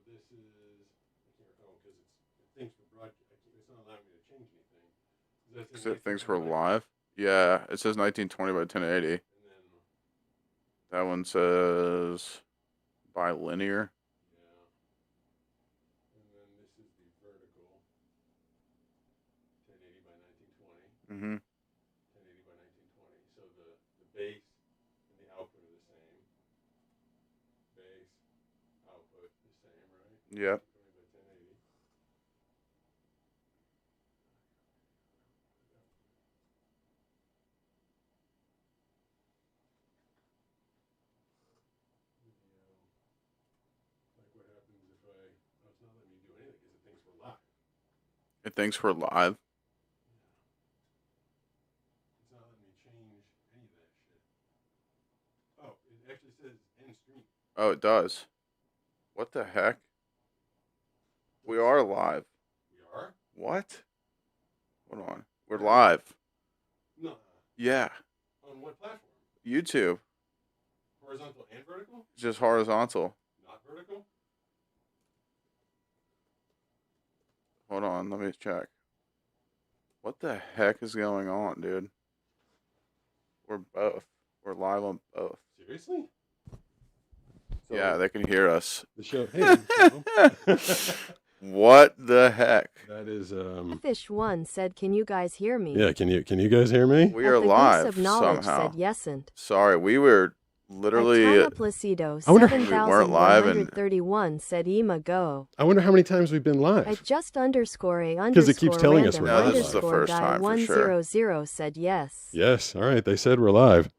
this is, I can't recall because it thinks for broadcast. It's not allowing me to change anything. Is it things for live? Yeah, it says 1920 by 1080. And then, That one says bilinear. yeah. And then this is the vertical, 1080 by 1920. Mm-hmm. 1080 by 1920. So the base and the output are the same. Base, output, the same, right? Yep. 20 by 1080. Video. Like what happens if I, oh, it's not letting me do anything because it thinks we're live. It thinks we're live. It's not letting me change any of that shit. Oh, it actually says end stream. Oh, it does. What the heck? We are live. We are? What? Hold on. We're live. No. Yeah. On what platform? YouTube. Horizontal and vertical? It's just horizontal. Not vertical? Hold on. Let me check. What the heck is going on, dude? We're both. We're live on both. Seriously? So Yeah, they can hear us. the show. Hey. What the heck? That is Fish one said, "Can you guys hear me?" Yeah, can you guys hear me? We are the live Goose of Knowledge somehow. said yesn't. Sorry, we were literally. Atana Placido I wonder- We weren't live and- 7131 said Ema go. I wonder how many times we've been At live. just underscore a 'Cause it keeps underscore telling us random we're live. No, this is the underscore first guy time for sure. 100 said yes. Yes, all right. They said we're live.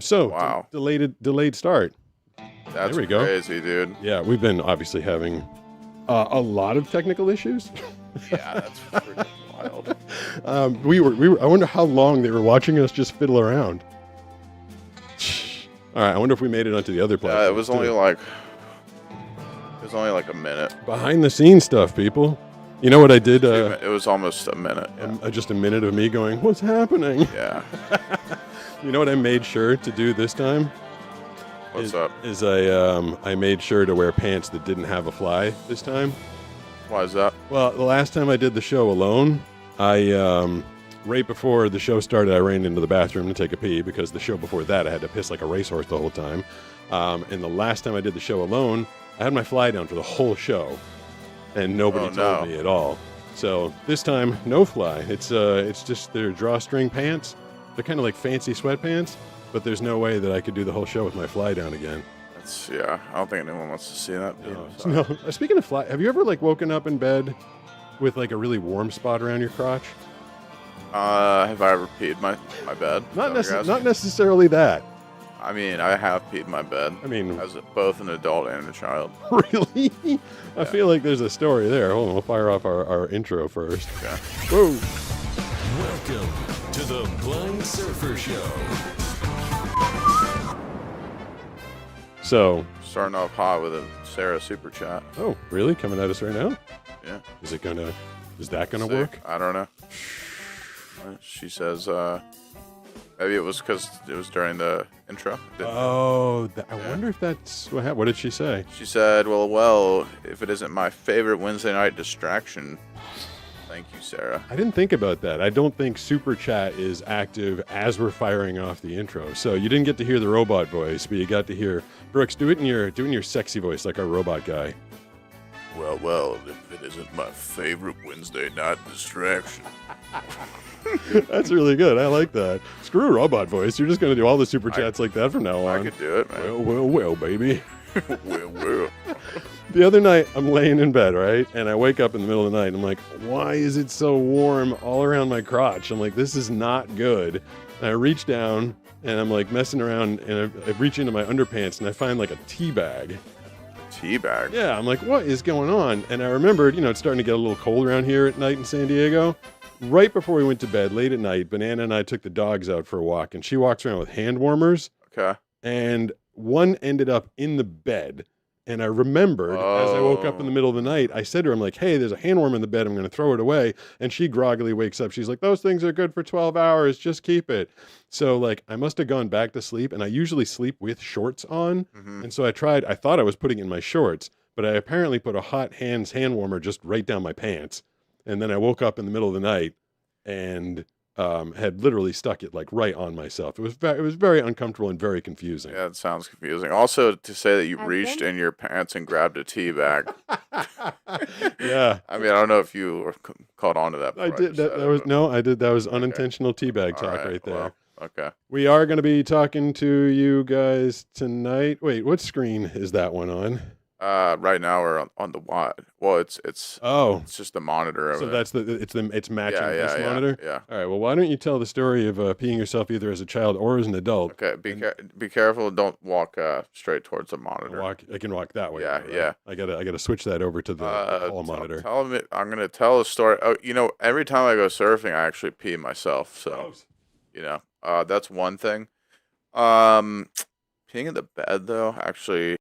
So Wow. delayed start. That's There we go. crazy, dude. Yeah, we've been obviously having a lot of technical issues. Yeah, that's freaking wild. we were. I wonder how long they were watching us just fiddle around. All right, I wonder if we made it onto the other platform. It was only like. It was only like a minute. behind the scenes stuff, people. You know what I did? It was almost a minute. Yeah. Just a minute of me going, "What's happening?" Yeah. You know what I made sure to do this time? What's up? Is I made sure to wear pants that didn't have a fly this time. Why is that? Well, the last time I did the show alone, I right before the show started, I ran into the bathroom to take a pee because the show before that I had to piss like a racehorse the whole time. And the last time I did the show alone, I had my fly down for the whole show, and nobody told me at all. So this time, no fly. It's just their drawstring pants. They're kind of like fancy sweatpants, but there's no way that I could do the whole show with my fly down again. Yeah. I don't think anyone wants to see that. No. Speaking of fly, have you ever like woken up in bed with like a really warm spot around your crotch? Have I ever peed my bed? Not Is that what you're asking? necessarily that. I mean, I have peed my bed. I mean, As both an adult and a child. really? I feel like there's a story there. Hold on, we'll fire off our intro first. Okay. Whoa. Welcome to the Blind Surfer Show. So, Starting off hot with a Sarah super chat. oh, really? Coming at us right now? Yeah. Is that gonna Sick. work? I don't know. She says, maybe it was because it was during the intro. Oh, I Yeah. wonder if that's what happened. What did she say? She said, well, if it isn't my favorite Wednesday night distraction. Thank you, Sarah. I didn't think about that. I don't think Super Chat is active as we're firing off the intro. So you didn't get to hear the robot voice, but you got to hear Brooks, do it in your sexy voice like our robot guy. Well, if it isn't my favorite Wednesday night distraction. That's really good. I like that. Screw robot voice. You're just going to do all the super chats like that from now I on. could do it, man. Well, baby. well. The other night, I'm laying in bed, right? And I wake up in the middle of the night, and I'm like, why is it so warm all around my crotch? I'm like, this is not good. And I reach down, and I'm like messing around, and I reach into my underpants, and I find like a tea bag. Tea bag. Yeah, I'm like, what is going on? And I remembered, it's starting to get a little cold around here at night in San Diego. Right before we went to bed, late at night, Banana and I took the dogs out for a walk, and she walks around with hand warmers, Okay. and one ended up in the bed. And I remembered as I woke up in the middle of the night, I said to her, I'm like, hey, there's a hand warmer in the bed. I'm going to throw it away. And she groggily wakes up. She's like, those things are good for 12 hours. Just keep it. So like, I must have gone back to sleep, and I usually sleep with shorts on. Mm-hmm. And so I thought I was putting it in my shorts, but I apparently put a hot hand warmer just right down my pants, and then I woke up in the middle of the night and had literally stuck it like right on myself. It was very uncomfortable and very confusing. Yeah, it sounds confusing. Also, to say that you I've reached been- in your pants and grabbed a tea bag. Yeah. I mean, I don't know if you were caught on to that. I before did said that. it, Was but- no, I did. That was unintentional teabag All talk right there. well, okay. We are going to be talking to you guys tonight. Wait, what screen is that one on? Right now we're on the wide. Well, it's Oh, just the monitor over so there. it's matching yeah, this yeah, monitor. Yeah. All right. Well, why don't you tell the story of peeing yourself either as a child or as an adult? Okay. Be careful. Don't walk straight towards the I monitor. can walk that way. Yeah, right? yeah. I gotta switch that over to the hall monitor. Tell me. I'm gonna tell a story. Oh, every time I go surfing, I actually pee myself. So, that's one thing. Peeing in the bed though, actually.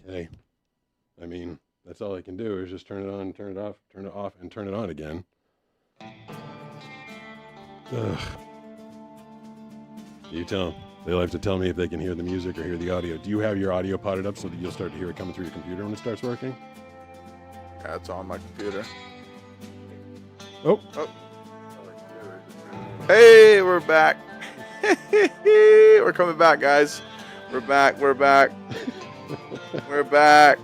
Okay. I mean, that's all I can do is just turn it on, turn it off, turn it off, and turn it on again. Ugh. You tell them. They'll have to tell me if they can hear the music or hear the audio. Do you have your audio potted up so that you'll start to hear it coming through your computer when it starts working? Yeah, it's on my computer. Oh, Hey, we're back. We're coming back, guys. We're back. We're back. We're back.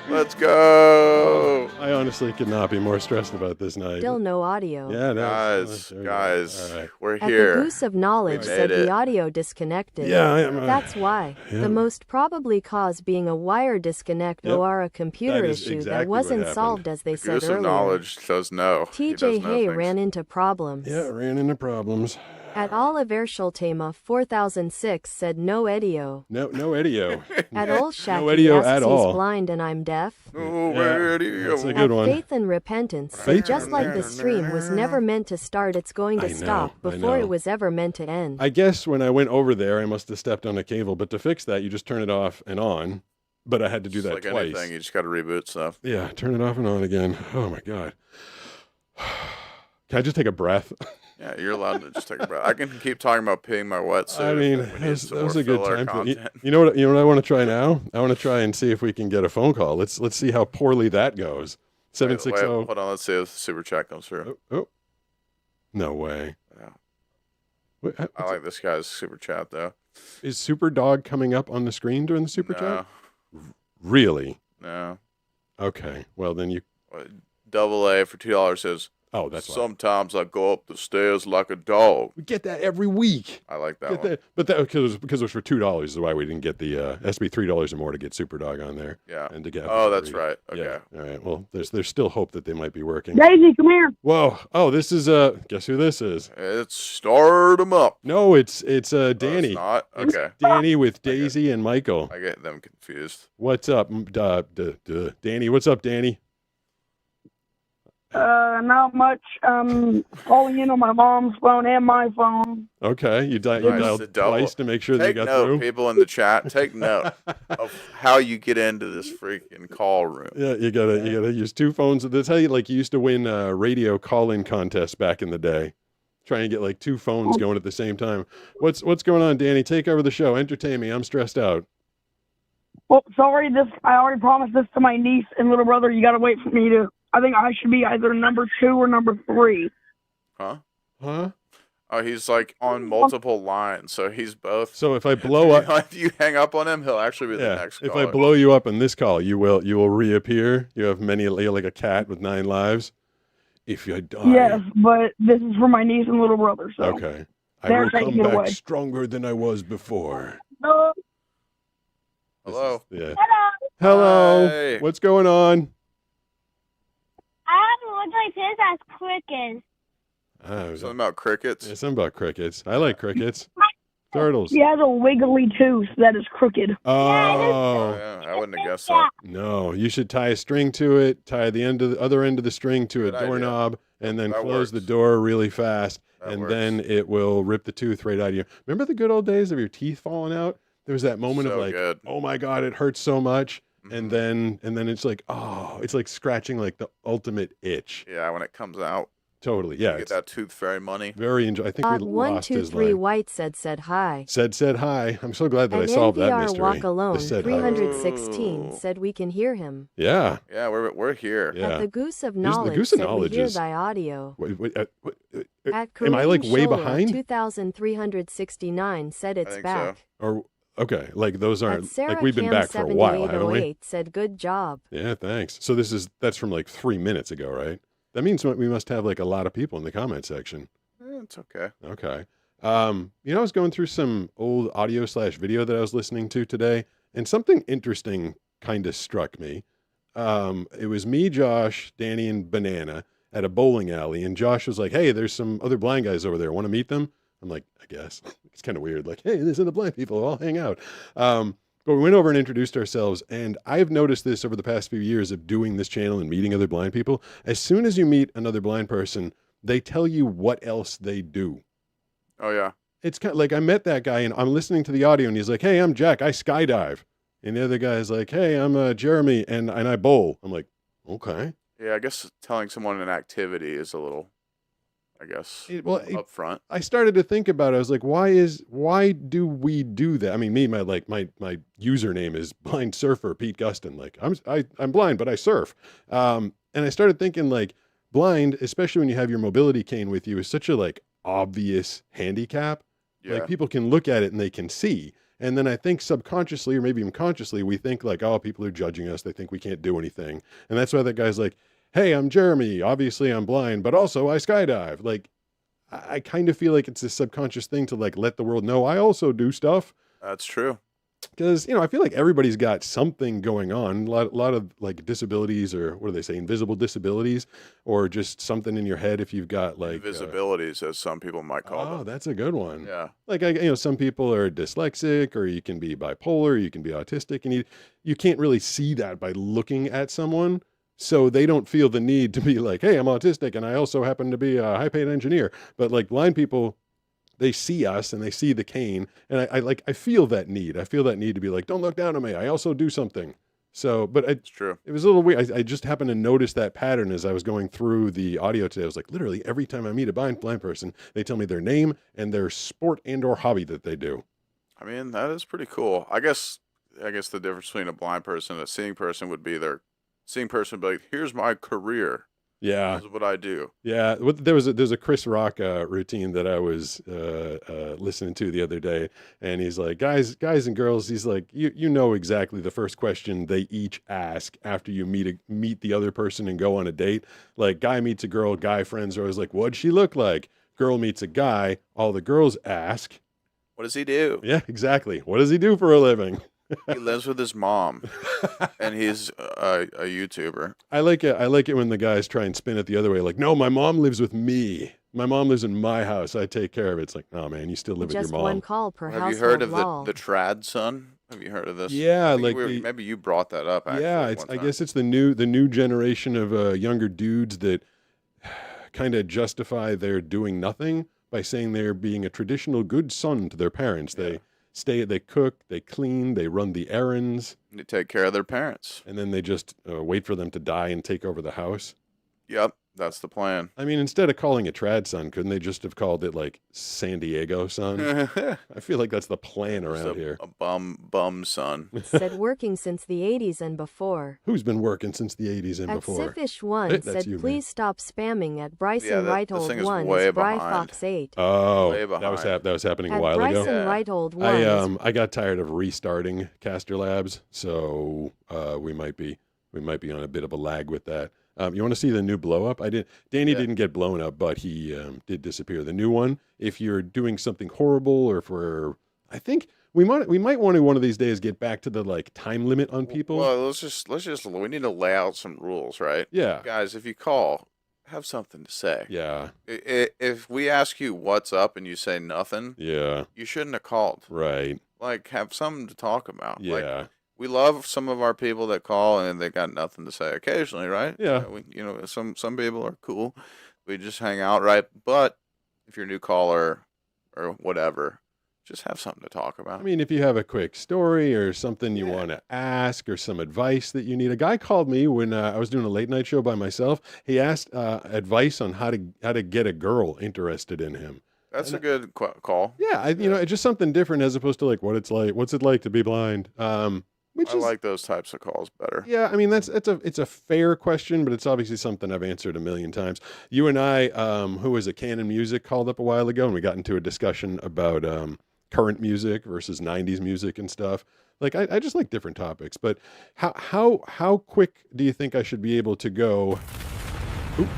Let's go. I honestly could not be more stressed about this night. Still no audio. Yeah, Guys, there we go. guys, All right. we're At the here. Goose of Knowledge We said made it. the audio disconnected. Yeah, I am. That's why. yeah. The most probably cause being a wire disconnect Yep. or a computer That is issue exactly that what wasn't happened. solved as they The said Goose of earlier. Knowledge says no. He TJ does no Hay things. ran into problems. Yeah, ran into problems. At Oliver Schultema 4006 said no edio. No Edio. At Old Shacky Edio asks at he's all. blind and I'm deaf. Oh, Yeah, where do you that's a go? good At one. Faith and Repentance said Faith- just like the stream was never meant to start, it's going to I know, stop I before know. it was ever meant to end. I guess when I went over there, I must have stepped on a cable. But to fix that, you just turn it off and on, but I had to do Just that like twice. anything, you just got to reboot stuff. Yeah, turn it off and on again. Oh my god. Can I just take a breath? Yeah, you're allowed to just take a breath. I can keep talking about peeing my wetsuit. I mean, if we need that some was more a good filler time. content. You know what? You know what I want to try now? I want to try and see if we can get a phone call. Let's see how poorly that goes. Wait, 760. hold on, let's see if the super chat comes through. Oh, no way. Yeah. What, I like this guy's super chat though. is Super Dog coming up on the screen during the super no, chat? Really? No. Okay. Well, then you. Double A for $2 says, Oh, that's why. sometimes I go up the stairs like a dog. We get that every week. I like that Get one. that, but that because it was for $2 is why we didn't get the has to be $3 or more to get Super Dog on there. Yeah. And to get. Oh, that's read. right. Okay. Yeah. All right. Well, there's still hope that they might be working. Daisy, come here. Whoa. Oh, this is guess who this is? It's start 'em up. No, it's Oh, Danny. it's not? It's Okay. Danny with Daisy and Michael. I get them confused. What's up, Danny? What's up, Danny? Not much. Calling in on my mom's phone and my phone. Okay, you Nice. dialed The double. twice to make sure they Take got note, through. people in the chat. Take note of how you get into this freaking call room. Yeah, you gotta use two phones. That's how you used to win radio call-in contests back in the day. Try and get like two phones going at the same time. What's going on, Danny? Take over the show. Entertain me. I'm stressed out. Well, sorry, I already promised this to my niece and little brother. You gotta wait for me to. I think I should be either number 2 or number 3. Huh? Huh? Oh, he's like on multiple lines, so he's both. So if I blow up, If you hang up on him, he'll actually be the yeah. next If caller. I blow you up in this call, you will reappear. You have you're like a cat with 9 lives. If you die, Yes, but this is for my niece and little brother. So. okay. I They're will come taking it back away. stronger than I was before. Uh, Hello. Yeah. Hello. Hello. Hi. What's going on? I have one like this as crickets. Oh, Something about crickets. yeah, something about crickets. I like crickets. Turtles. he has a wiggly tooth that is crooked. Oh, Oh yeah, I wouldn't have guessed that. no! You should tie a string to it. Tie the other end of the string to Good a idea. doorknob, and then That close the works. door really fast, That and works. then it will rip the tooth right out of you. Remember the good old days of your teeth falling out? There was that moment of So like, good. oh my god, it hurts so much, Mhm. and then it's like, oh, it's like scratching like the ultimate itch. Yeah, when it comes out, Totally, you yeah. get It's that tooth fairy money. very enjoy. I think we lost his 123 line. White said hi. Said hi. I'm so glad that I And solved that NPR mystery. Walk Alone The said hi. 316 Oh. said we can hear him. Yeah, Yeah, we're here. yeah. At the Goose of the Knowledge Goose of said Knowledge we hear is- thy audio. Wait, At am I like Kareem way Shola, behind? 2369 said it's think so. back. Or okay, like those At aren't Sarah like we've been Cam back for a while, haven't we? 7808 said good job. Yeah, thanks. So that's from like 3 minutes ago, right? That means we must have like a lot of people in the comment section. It's okay. Okay. I was going through some old audio/video that I was listening to today, and something interesting kind of struck me. It was me, Josh, Danny, and Banana at a bowling alley, and Josh was like, "Hey, there's some other blind guys over there. Want to meet them?" I'm like, "I guess." It's kind of weird. Like, "Hey, there's other blind people. I'll hang out." But we went over and introduced ourselves, and I've noticed this over the past few years of doing this channel and meeting other blind people. As soon as you meet another blind person, they tell you what else they do. Oh yeah. It's kind of like I met that guy and I'm listening to the audio and he's like, "Hey, I'm Jack. I skydive." And the other guy's like, "Hey, I'm Jeremy and I bowl." I'm like, "Okay." Yeah, I guess telling someone an activity is a little, I guess, upfront. I started to think about it. I was like, why do we do that? I mean, my username is Blind Surfer Pete Gustin. Like I'm blind, but I surf. And I started thinking like blind, especially when you have your mobility cane with you, is such a like obvious handicap. Yeah. Like people can look at it and they can see. And then I think subconsciously or maybe even consciously, we think like, oh, people are judging us. They think we can't do anything. And that's why that guy's like, "Hey, I'm Jeremy. Obviously I'm blind, but also I skydive." Like, I kind of feel like it's a subconscious thing to like let the world know I also do stuff. That's true. Because, I feel like everybody's got something going on. A lot of like disabilities, or what do they say, invisible disabilities, or just something in your head if you've got like Invisibilities, as some people might call oh, them. that's a good one. Yeah. Like some people are dyslexic, or you can be bipolar, you can be autistic, and you can't really see that by looking at someone. So they don't feel the need to be like, "Hey, I'm autistic and I also happen to be a high-paid engineer." But like blind people, they see us and they see the cane, and I feel that need. I feel that need to be like, don't look down on me. I also do something. So, but It's true. it was a little weird. I just happened to notice that pattern as I was going through the audio today. I was like, literally every time I meet a blind person, they tell me their name and their sport and or hobby that they do. I mean, that is pretty cool. I guess the difference between a blind person and a seeing person would be their seeing person would be like, here's my career. Yeah. This is what I do. Yeah, there's a Chris Rock routine that I was listening to the other day, and he's like, guys and girls, he's like, you know exactly the first question they each ask after you meet the other person and go on a date. Like, guy meets a girl, guy friends are always like, what'd she look like? Girl meets a guy, all the girls ask, What does he do? yeah, exactly, what does he do for a living? He lives with his mom, and he's a YouTuber. I like it when the guys try and spin it the other way. Like, no, my mom lives with me. My mom lives in my house. I take care of it. It's like, no, man, you still live with Just your one mom. call per Have household you heard of lol. the trad son? Have you heard of this? Yeah, I think like maybe you brought that up. Actually, yeah, I guess it's the new generation of younger dudes that kind of justify their doing nothing by saying they're being a traditional good son to their parents. Yeah. They cook, they clean, they run the errands, They take care of their parents. and then they just wait for them to die and take over the house. Yep, that's the plan. I mean, instead of calling it Trad Son, couldn't they just have called it like San Diego Son? I feel like that's the plan around here. A bum son. Said working since the 80s and before. Who's been working since the 80s and At before? Siffish1 That's said, you, man. please stop spamming at Bryson Yeah, this Reithold thing is 1 way is Bry behind. Fox 8. Oh, Way that was behind. that was happening a At while Bryson ago. Yeah. Reithold 1 is I got tired of restarting Caster Labs, so we might be on a bit of a lag with that. You want to see the new blow up? Danny Yeah. didn't get blown up, but he did disappear. The new one, if you're doing something horrible or I think we might want to one of these days get back to the like time limit on people. Well, let's just we need to lay out some rules, right? Yeah. Guys, if you call, have something to say. Yeah. If we ask you what's up and you say nothing, Yeah. you shouldn't have called. Right. Like, have something to talk about. Yeah. Like, we love some of our people that call and they got nothing to say occasionally, right? Yeah. Some people are cool. We just hang out, right? But if you're a new caller or whatever, just have something to talk about. I mean, if you have a quick story or something you Yeah. want to ask or some advice that you need. A guy called me when I was doing a late night show by myself. He asked advice on how to get a girl interested in him. That's a good call. Yeah, it's just something different as opposed to like what's it like to be blind. Which I is like those types of calls better. yeah, I mean it's a fair question, but it's obviously something I've answered a million times. You and I, who was at Canon Music, called up a while ago, and we got into a discussion about current music versus '90s music and stuff. Like I just like different topics, but how quick do you think I should be able to go? Oop.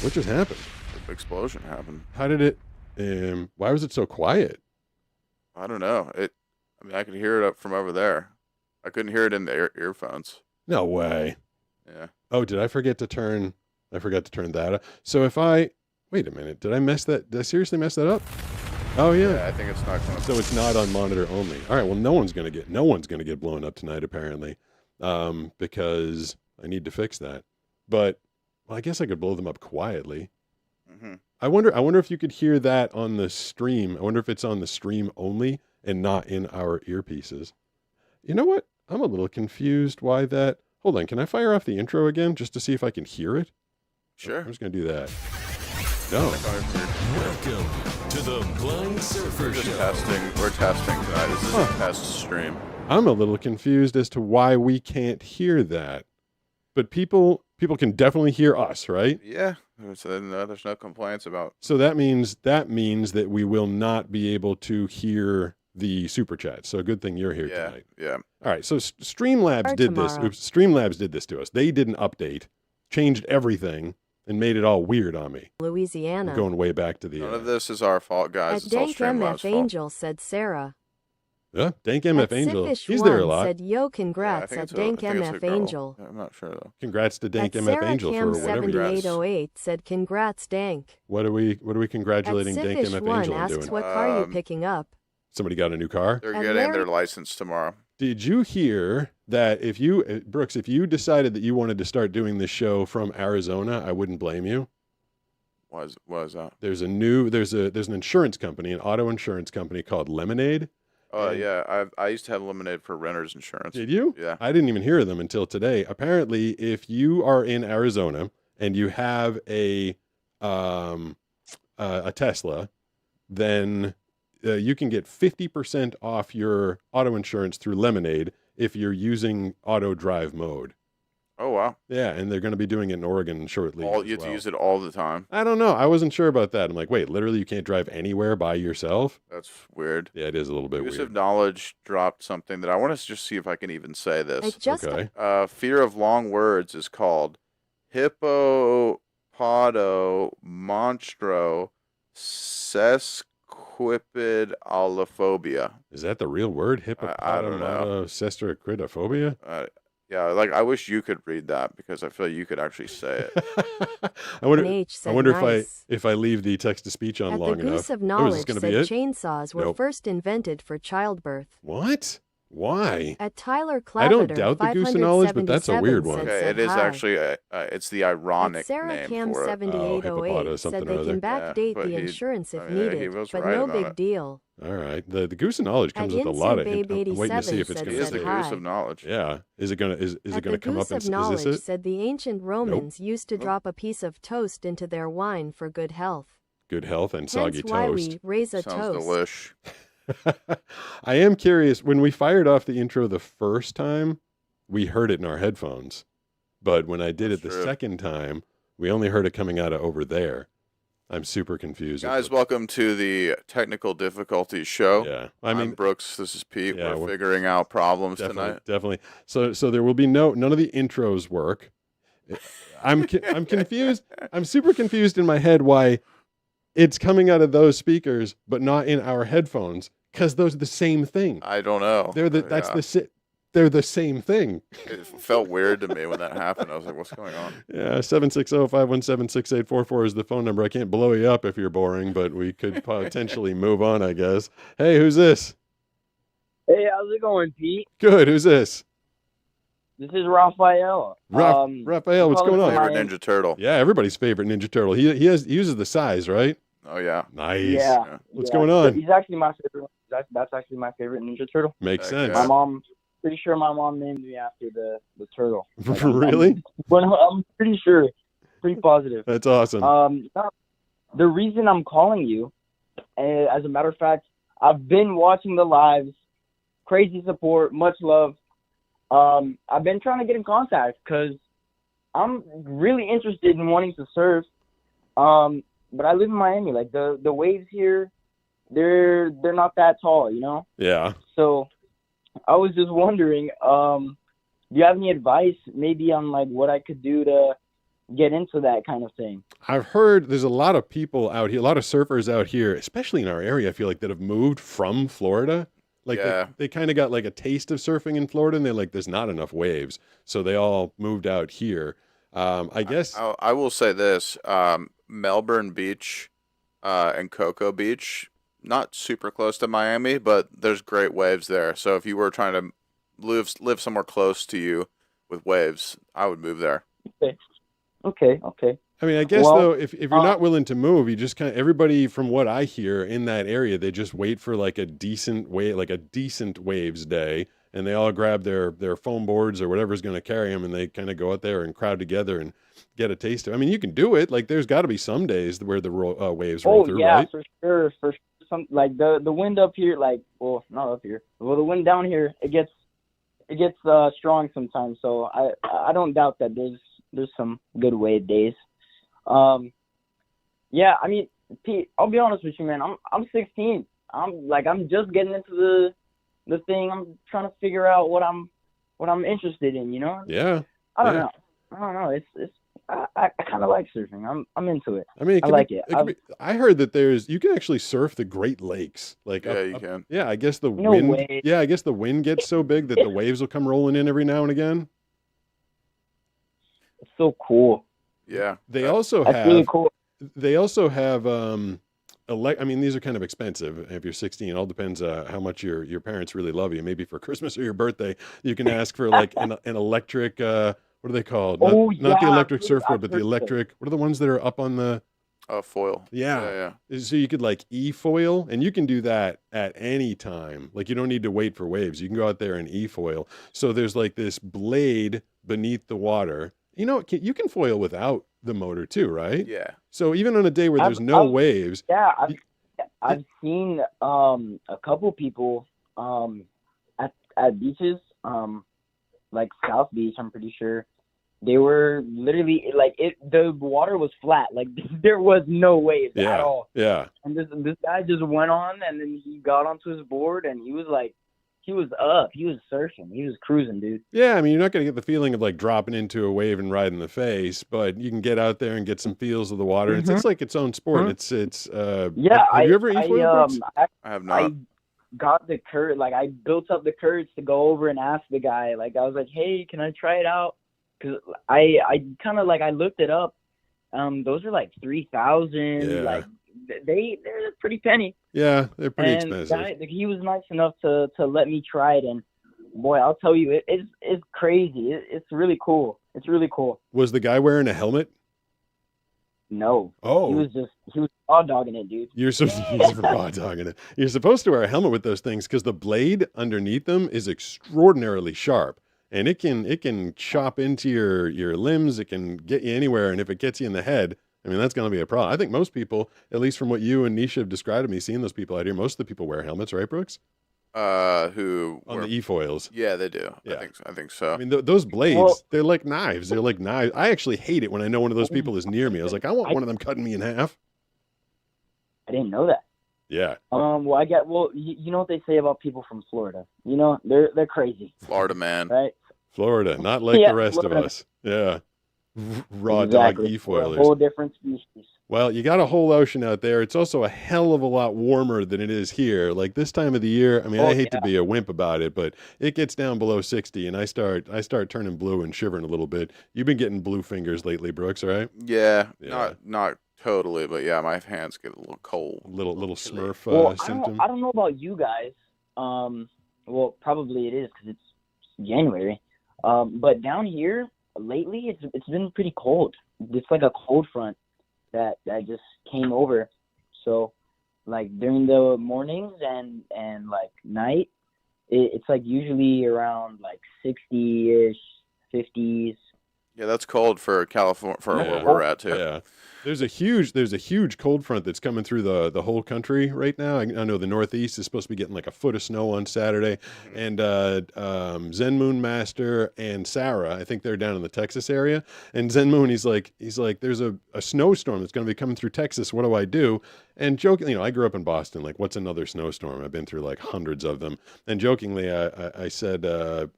What just happened? The explosion happened. How did it? Why was it so quiet? I don't know. I could hear it up from over there. I couldn't hear it in the earphones. No way. Yeah. Oh, did I forget to turn? I forgot to turn that up. So if I wait a minute, did I seriously mess that up? Oh yeah. I think it's not going to. So it's not on monitor only. All right. Well, no one's gonna get blown up tonight apparently, because I need to fix that. But well, I guess I could blow them up quietly. Mm-hmm. I wonder if you could hear that on the stream. I wonder if it's on the stream only and not in our earpieces. You know what? I'm a little confused why that. Hold on. Can I fire off the intro again just to see if I can hear it? Sure. I'm just going to do that. No. Welcome to the Blind Surfer We're just Show. testing. We're testing tonight. This is a test stream. I'm a little confused as to why we can't hear that. But people can definitely hear us, right? Yeah. There's no complaints about. So that means that we will not be able to hear the super chat. So good thing you're here Yeah. tonight. Yeah. All right. So Streamlabs Or did this. tomorrow. Oops, Streamlabs did this to us. They did an update, changed everything, and made it all weird on me. Louisiana. Going way back to the None of this is our fault, guys. At It's all Dank Streamlabs' MF fault. Angel said Sarah. Dank MF At Angel. Siffish He's there a one lot. said, yo, Yeah, I congrats think at it's Dank I think it's a MF girl. Angel. I'm not sure though. Congrats to Dank At MF Sarah Angel Cam for whatever. 7808 said, congrats, Dank. What are we At congratulating Dank MF Siffish1 Angel on asks, doing? what car you Um, picking up? Somebody got a new car. They're And getting Larry- their license tomorrow. Did you hear that Brooks, if you decided that you wanted to start doing this show from Arizona, I wouldn't blame you. What is that? There's an insurance company, an auto insurance company called Lemonade. Oh And- yeah, I used to have Lemonade for renters insurance. Did you? Yeah. I didn't even hear of them until today. Apparently, if you are in Arizona and you have a Tesla, then you can get 50% off your auto insurance through Lemonade if you're using auto drive mode. Oh wow. Yeah, and they're going to be doing it in Oregon shortly. You as have to well. use it all the time. I don't know. I wasn't sure about that. I'm like, wait, literally, you can't drive anywhere by yourself? That's weird. Yeah, it is a little bit Use weird. of knowledge dropped something that I want to just see if I can even say I this. just Okay. Fear of long words is called hippopodo monstro sesquipedalophobia. Is that the real word? I don't know. Hippopotamosestracridophobia? Yeah, like I wish you could read that because I feel like you could actually say it. I wonder. H I said wonder nice. if I leave the text to speech on At the long Goose enough. of Oh, is Knowledge this going to said be it? chainsaws were Nope. first invented for childbirth. What? Why? At Tyler Claveter, I don't doubt the Goose of Knowledge, but that's a weird one. said Okay, it is hi. actually it's the At ironic Sarah name Cam for it. 7808 Hippopotamus said something they or can other. backdate but the he- insurance if I mean, he needed, was but right no about big it. deal. All right. The Goose of Knowledge comes At with a lot of. Instant Babe I'm waiting to see if 87 it's said going He to is the said say. hi. Goose of Knowledge. Yeah. Is it going to At the come Goose up? of Is Knowledge this it? said the ancient Romans used to drop a piece of toast into their wine for good health. Good health and soggy Hence why toast. we raise a Sounds toast. delish. I am curious. When we fired off the intro the first time, we heard it in our headphones. But when I did That's it the true. second time, we only heard it coming out of over there. I'm super confused. with Guys, it. welcome to the technical difficulties show. Yeah. I'm Brooks. This is Pete. Yeah, we're we're- figuring out problems definitely, tonight. definitely. So there will be none of the intros work. I'm confused. I'm super confused in my head why it's coming out of those speakers, but not in our headphones, because those are the same thing. I don't know. They're the same thing. It felt weird to me when that happened. I was like, "What's going on?" Yeah, 760-517-6844 is the phone number. I can't blow you up if you're boring, but we could potentially move on, I guess. Hey, who's this? Hey, how's it going, Pete? Good. Who's this? This is Raphael. Raphael, what's going calling on? from Favorite Ninja Turtle. Yeah, everybody's favorite Ninja Turtle. He uses the size, right? Oh yeah. Nice. Yeah. What's yeah. going on? He's actually my favorite. That's actually my favorite Ninja Turtle. Makes Heck sense. yeah. My mom, pretty sure my mom named me after the turtle. Like, Really? I'm pretty sure. Pretty positive. That's awesome. No, the reason I'm calling you, as a matter of fact, I've been watching the lives. Crazy support, much love. I've been trying to get in contact because I'm really interested in wanting to surf. But I live in Miami. Like the waves here, they're not that tall, you know. Yeah. So I was just wondering, do you have any advice maybe on like what I could do to get into that kind of thing? I've heard there's a lot of people out here, a lot of surfers out here, especially in our area, I feel like, that have moved from Florida. Like Yeah. they kind of got like a taste of surfing in Florida and they're like, there's not enough waves. So they all moved out here. I guess. I will say this: Melbourne Beach and Cocoa Beach, not super close to Miami, but there's great waves there. So if you were trying to live somewhere close to you with waves, I would move there. Okay. I mean, I guess Well, though, if you're not willing to move, you just kind of, everybody from what I hear in that area, they just wait for like a decent waves day, and they all grab their foam boards or whatever's going to carry them, and they kind of go out there and crowd together and get a taste of. I mean, you can do it. Like, there's got to be some days where the waves roll through, yeah, right? for sure. For some, like the wind up here, like, well, not up here. Well, the wind down here, it gets strong sometimes. So I don't doubt that there's some good wave days. Yeah, I mean, Pete, I'll be honest with you, man. I'm 16. I'm just getting into the thing. I'm trying to figure out what I'm interested in, you know? Yeah. I don't yeah. know. It's I kind of like surfing. I'm into it. I mean, I like it. I heard that you can actually surf the Great Lakes. Like, Yeah, you can. Yeah, I guess the No wind. way. Yeah, I guess the wind gets so big that the waves will come rolling in every now and again. It's so cool. Yeah. They also That's have. really cool. They also have. I mean, these are kind of expensive. If you're 16, it all depends how much your parents really love you. Maybe for Christmas or your birthday, you can ask for like an electric. What are they called? Not the yeah, electric I've surfboard, but the heard of electric. What are the ones that are up on the? Oh, foil. Yeah. Yeah. So you could like e-foil, and you can do that at any time. Like you don't need to wait for waves. You can go out there and e-foil. So there's like this blade beneath the water. You know, you can foil without the motor too, right? Yeah. So even on a day where there's no waves, Yeah, I've seen a couple people at beaches, like South Beach, I'm pretty sure. They were literally like the water was flat, like there was no waves at all. Yeah. And this guy just went on, and then he got onto his board, and he was up, he was surfing, he was cruising, dude. Yeah, I mean, you're not going to get the feeling of like dropping into a wave and right in the face, but you can get out there and get some feels of the water. It's like its own sport. It's Yeah, have you ever e-foiled, Brooks? I have not. I got the courage, like I built up the courage to go over and ask the guy. Like I was like, hey, can I try it out? Because I kind of like, I looked it up. Those are like 3,000. Yeah. Like they're pretty penny. Yeah, they're pretty And expensive. he was nice enough to let me try it, and boy, I'll tell you, it's crazy. It's really cool. It's really cool. Was the guy wearing a helmet? No, Oh, he was raw dogging it, dude. You're raw dogging it. You're supposed to wear a helmet with those things because the blade underneath them is extraordinarily sharp, and it can chop into your limbs. It can get you anywhere, and if it gets you in the head, I mean that's going to be a problem. I think most people, at least from what you and Nisha have described to me, seeing those people out here, most of the people wear helmets, right, Brooks? Who On the e-foils. Yeah, they do. Yeah. I think so. I mean, those blades, Well- they're like knives. They're like knives. I actually hate it when I know one of those people is near me. I was like, I want one of them cutting me in half. I didn't know that. Yeah. Well, you know what they say about people from Florida? You know, they're crazy, Florida man. right? Florida, not like Yeah, the rest Florida. of us. Yeah. Raw Exactly. dog We're a e-foilers. whole different species. Well, you got a whole ocean out there. It's also a hell of a lot warmer than it is here. Like this time of the year, I mean, I hate to be a wimp about it, but it gets down below 60 and I start turning blue and shivering a little bit. You've been getting blue fingers lately, Brooks, right? Yeah. Yeah. Not totally, but yeah, my hands get a little cold. Little Smurf Well, symptom. I don't know about you guys. Well, probably it is because it's January. But down here lately, it's been pretty cold. It's like a cold front that just came over. So, like during the mornings and like night, it's like usually around like 60-ish, 50s. Yeah, that's cold for California, for Yeah. where we're at too. Yeah. There's a huge cold front that's coming through the whole country right now. I know the Northeast is supposed to be getting like a foot of snow on Saturday, and Zen Moon Master and Sarah, I think they're down in the Texas area. And Zen Moon, he's like, there's a snowstorm that's going to be coming through Texas. What do I do? And jokingly, I grew up in Boston. Like, what's another snowstorm? I've been through like hundreds of them. And jokingly, I said,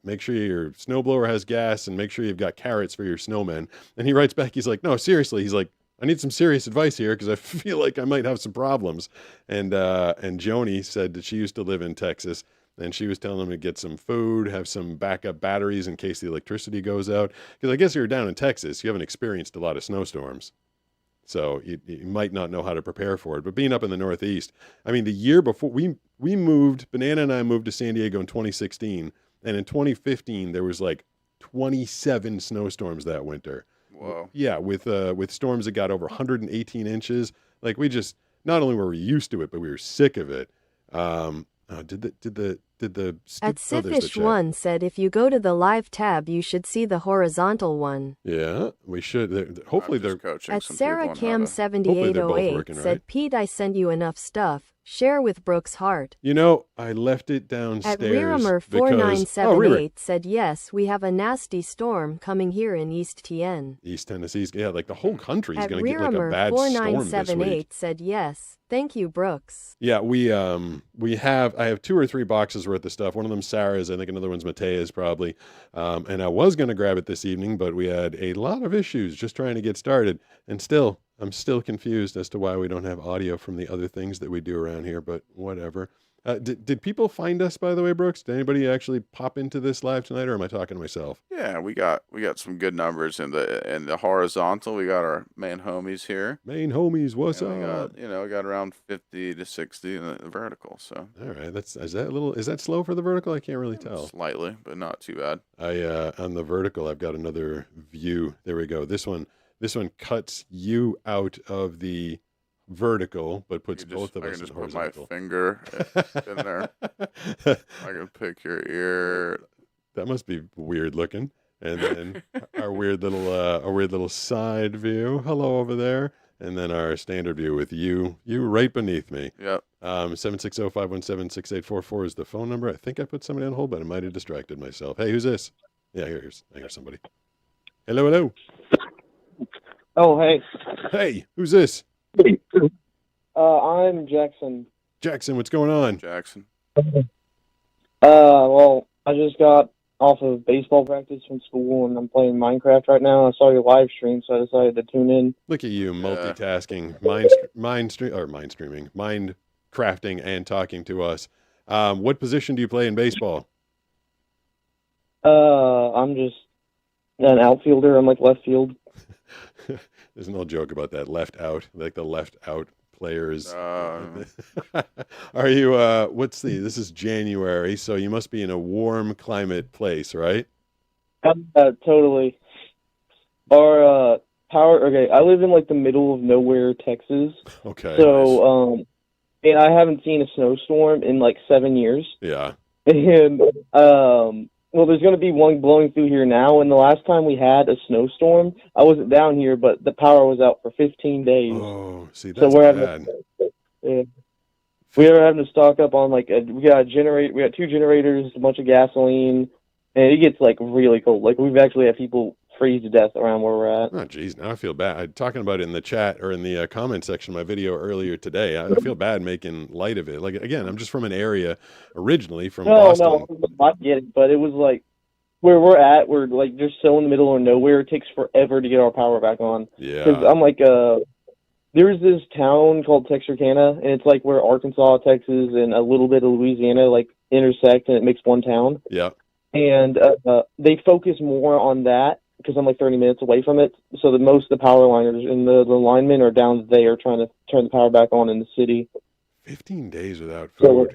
make sure your snowblower has gas and make sure you've got carrots for your snowmen. And he writes back, he's like, no, seriously. He's like, I need some serious advice here because I feel like I might have some problems. And Joni said that she used to live in Texas, and she was telling him to get some food, have some backup batteries in case the electricity goes out. Because I guess you're down in Texas, you haven't experienced a lot of snowstorms. So you might not know how to prepare for it. But being up in the Northeast, I mean, the year before, we moved, Banana and I moved to San Diego in 2016. And in 2015, there was like 27 snowstorms that winter. Whoa. Yeah, with storms that got over 118 inches. Like we just, not only were we used to it, but we were sick of it. Did the At there's the Siffish chat. one said if you go to the live tab you should see the horizontal one. Yeah, we should. Hopefully I'm they're. just coaching At some Sarah people on Cam how to- Hopefully they're both 7808 working, said right? Pete, I send you enough stuff. Share with Brooks Hart. You know, I left it downstairs. At Rearimer because- 4978 said yes, we have a nasty storm coming here in East TN. East Tennessee's, yeah, like the whole country is At going to get like a Rearimer bad storm this week. 4978 said yes. Thank you, Brooks. Yeah, I have 2 or 3 boxes worth of stuff. One of them Sarah's, I think another one's Matea's probably. And I was going to grab it this evening, but we had a lot of issues just trying to get started. And I'm still confused as to why we don't have audio from the other things that we do around here, but whatever. Did people find us, by the way, Brooks? Did anybody actually pop into this live tonight, or am I talking to myself? Yeah, we got some good numbers in the horizontal. We got our main homies here. Main homies, what's And up? we got around 50 to 60 in the vertical, so All right, is that slow for the vertical? I can't really tell. slightly, but not too bad. On the vertical, I've got another view. There we go. This This one cuts you out of the vertical, but puts You just- both of I us can in just put my horizontal. finger in there. I can pick your ear. That must be weird looking. And then our weird little side view. Hello over there. And then our standard view with you right beneath me. Yep. 760-517-6844 is the phone number. I think I put somebody on hold, but I might have distracted myself. Hey, who's this? Yeah, I hear somebody. Hello, hello. Oh, hey. Hey, who's this? I'm Jackson. Jackson, what's going on? Jackson. Well, I just got off of baseball practice from school, and I'm playing Minecraft right now. I saw your live stream, so I decided to tune in. Look at you multitasking, mind crafting and talking to us. What position do you play in baseball? I'm just an outfielder. I'm like left field. There's an old joke about that left out, like the left out players. Are you, this is January, so you must be in a warm climate place, right? Totally. Our power, okay, I live in like the middle of nowhere, Texas. Okay. So, and I haven't seen a snowstorm in like 7 years. Yeah. And, well, there's going to be one blowing through here now, and the last time we had a snowstorm, I wasn't down here, but the power was out for 15 days. Oh, see, so that's bad. We are having to stock up on, like, we got 2 generators, a bunch of gasoline, and it gets, like, really cold. Like, we've actually had people freeze to death around where we're at. Oh, geez, now I feel bad. I'm talking about it in the chat or in the comment section of my video earlier today. I feel bad making light of it. Like, again, I'm just from an area originally from Boston. No, I get it, but it was like where we're at, we're like just so in the middle of nowhere. It takes forever to get our power back on. Yeah. Because I'm like, there's this town called Texarkana, and it's like where Arkansas, Texas, and a little bit of Louisiana like intersect, and it makes one town. Yeah. And they focus more on that because I'm like 30 minutes away from it. So most of the power liners and the linemen are down there trying to turn the power back on in the city. 15 days without food.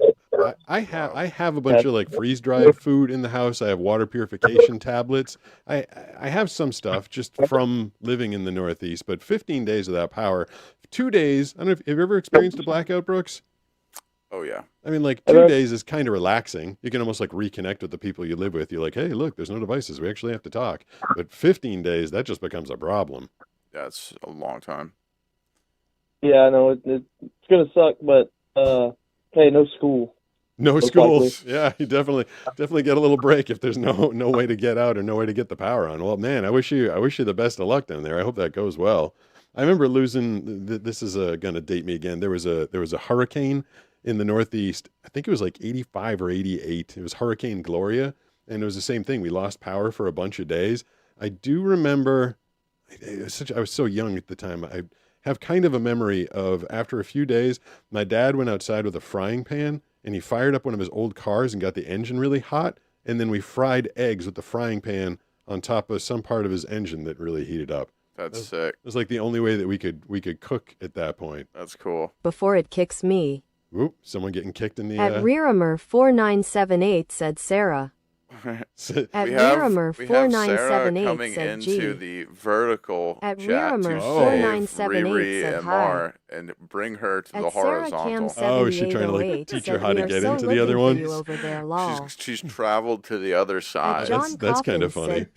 I have a bunch of like freeze dried food in the house. I have water purification tablets. I have some stuff just from living in the Northeast, but 15 days without power. 2 days. I don't know if have you ever experienced a blackout, Brooks? Oh yeah. I mean, like 2 days is kind of relaxing. You can almost like reconnect with the people you live with. You're like, hey, look, there's no devices. We actually have to talk. But 15 days, that just becomes a problem. That's a long time. Yeah, I know it's gonna suck, but hey, no school. No schools. Yeah, you definitely get a little break if there's no way to get out or no way to get the power on. Well, man, I wish you the best of luck down there. I hope that goes well. I remember losing. This is gonna date me again. There was a hurricane in the Northeast. I think it was like 85 or 88. It was Hurricane Gloria, and it was the same thing. We lost power for a bunch of days. I do remember. I was so young at the time. I have kind of a memory of after a few days, my dad went outside with a frying pan and he fired up one of his old cars and got the engine really hot. And then we fried eggs with the frying pan on top of some part of his engine that really heated up. That's sick. It was like the only way that we could cook at that point. That's cool. Before it kicks me. Oop, someone getting kicked in the... At Rearimer4978 said Sarah. At Rearimer4978 coming said into G. the vertical At chat to Rearimer4978 save Riri said and hi. Mar and bring her to the At Sarah horizontal. Cam Oh, is she trying to like 7808 teach said, her how "We to are get so into the other looking for one? you over there, lol." She's traveled to the other At side. John That's kinda Coffin funny. said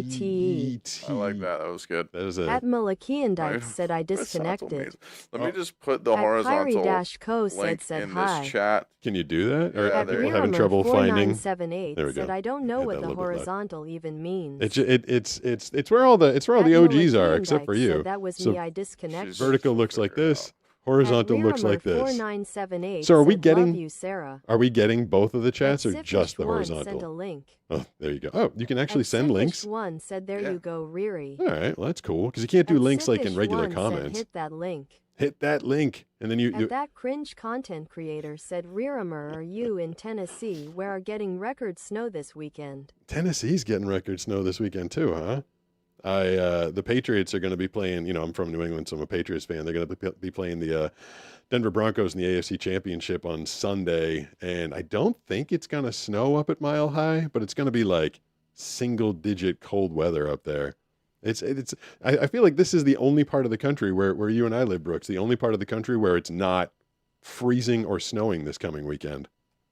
PT. I like that. That was good. That was At Malachian Right. Dice said I That sounds disconnected. amazing. Let me Oh. just put the At horizontal Kyrie-Co link said in hi. this chat. Can you do that? Or Yeah, are At there people you having trouble finding? Rearimer4978 There we said go. I don't know Had what that a the little bit loud. horizontal even means. It's where all the At OGs are, Malachian except for Dice you. said that was So me, I disconnected. vertical looks like Figure it this. Horizontal looks like this. 4978 So are we said, getting- "Love you, Sarah." Are we getting both of the chats or At just the Sifish1 Sent a horizontal? link. Oh, there you go. Oh, you can actually At send links. Sifish1 said, "There Yeah. you go, Riri." All right, well that's cool because you can't do At links like in regular Sifish1 comments. Said, "Hit that link." Hit that link, and then you At that cringe content creator said, "Rearimer, are you in Tennessee, where are getting record snow this weekend?" Tennessee's getting record snow this weekend too, huh? The Patriots are going to be playing. You know, I'm from New England, so I'm a Patriots fan. They're going to be playing the Denver Broncos in the AFC Championship on Sunday, and I don't think it's going to snow up at Mile High, but it's going to be like single-digit cold weather up there. I feel like this is the only part of the country where you and I live, Brooks. The only part of the country where it's not freezing or snowing this coming weekend.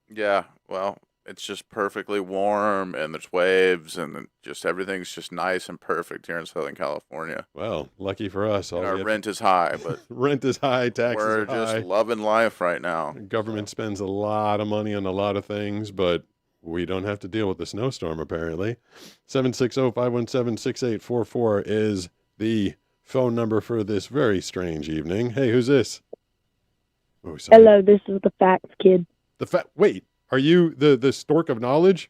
Yeah, well, it's just perfectly warm, and there's waves, and then just everything's just nice and perfect here in Southern California. Well, lucky for us. And All our we have- rent is high, but rent is high, taxes we're are high. just loving life right now. Government spends a lot of money on a lot of things, but we don't have to deal with the snowstorm, apparently. 760-517-6844 is the phone number for this very strange evening. Hey, who's this? Oh, sorry. Hello, this is the Facts Kid. Wait, are you the stork of knowledge?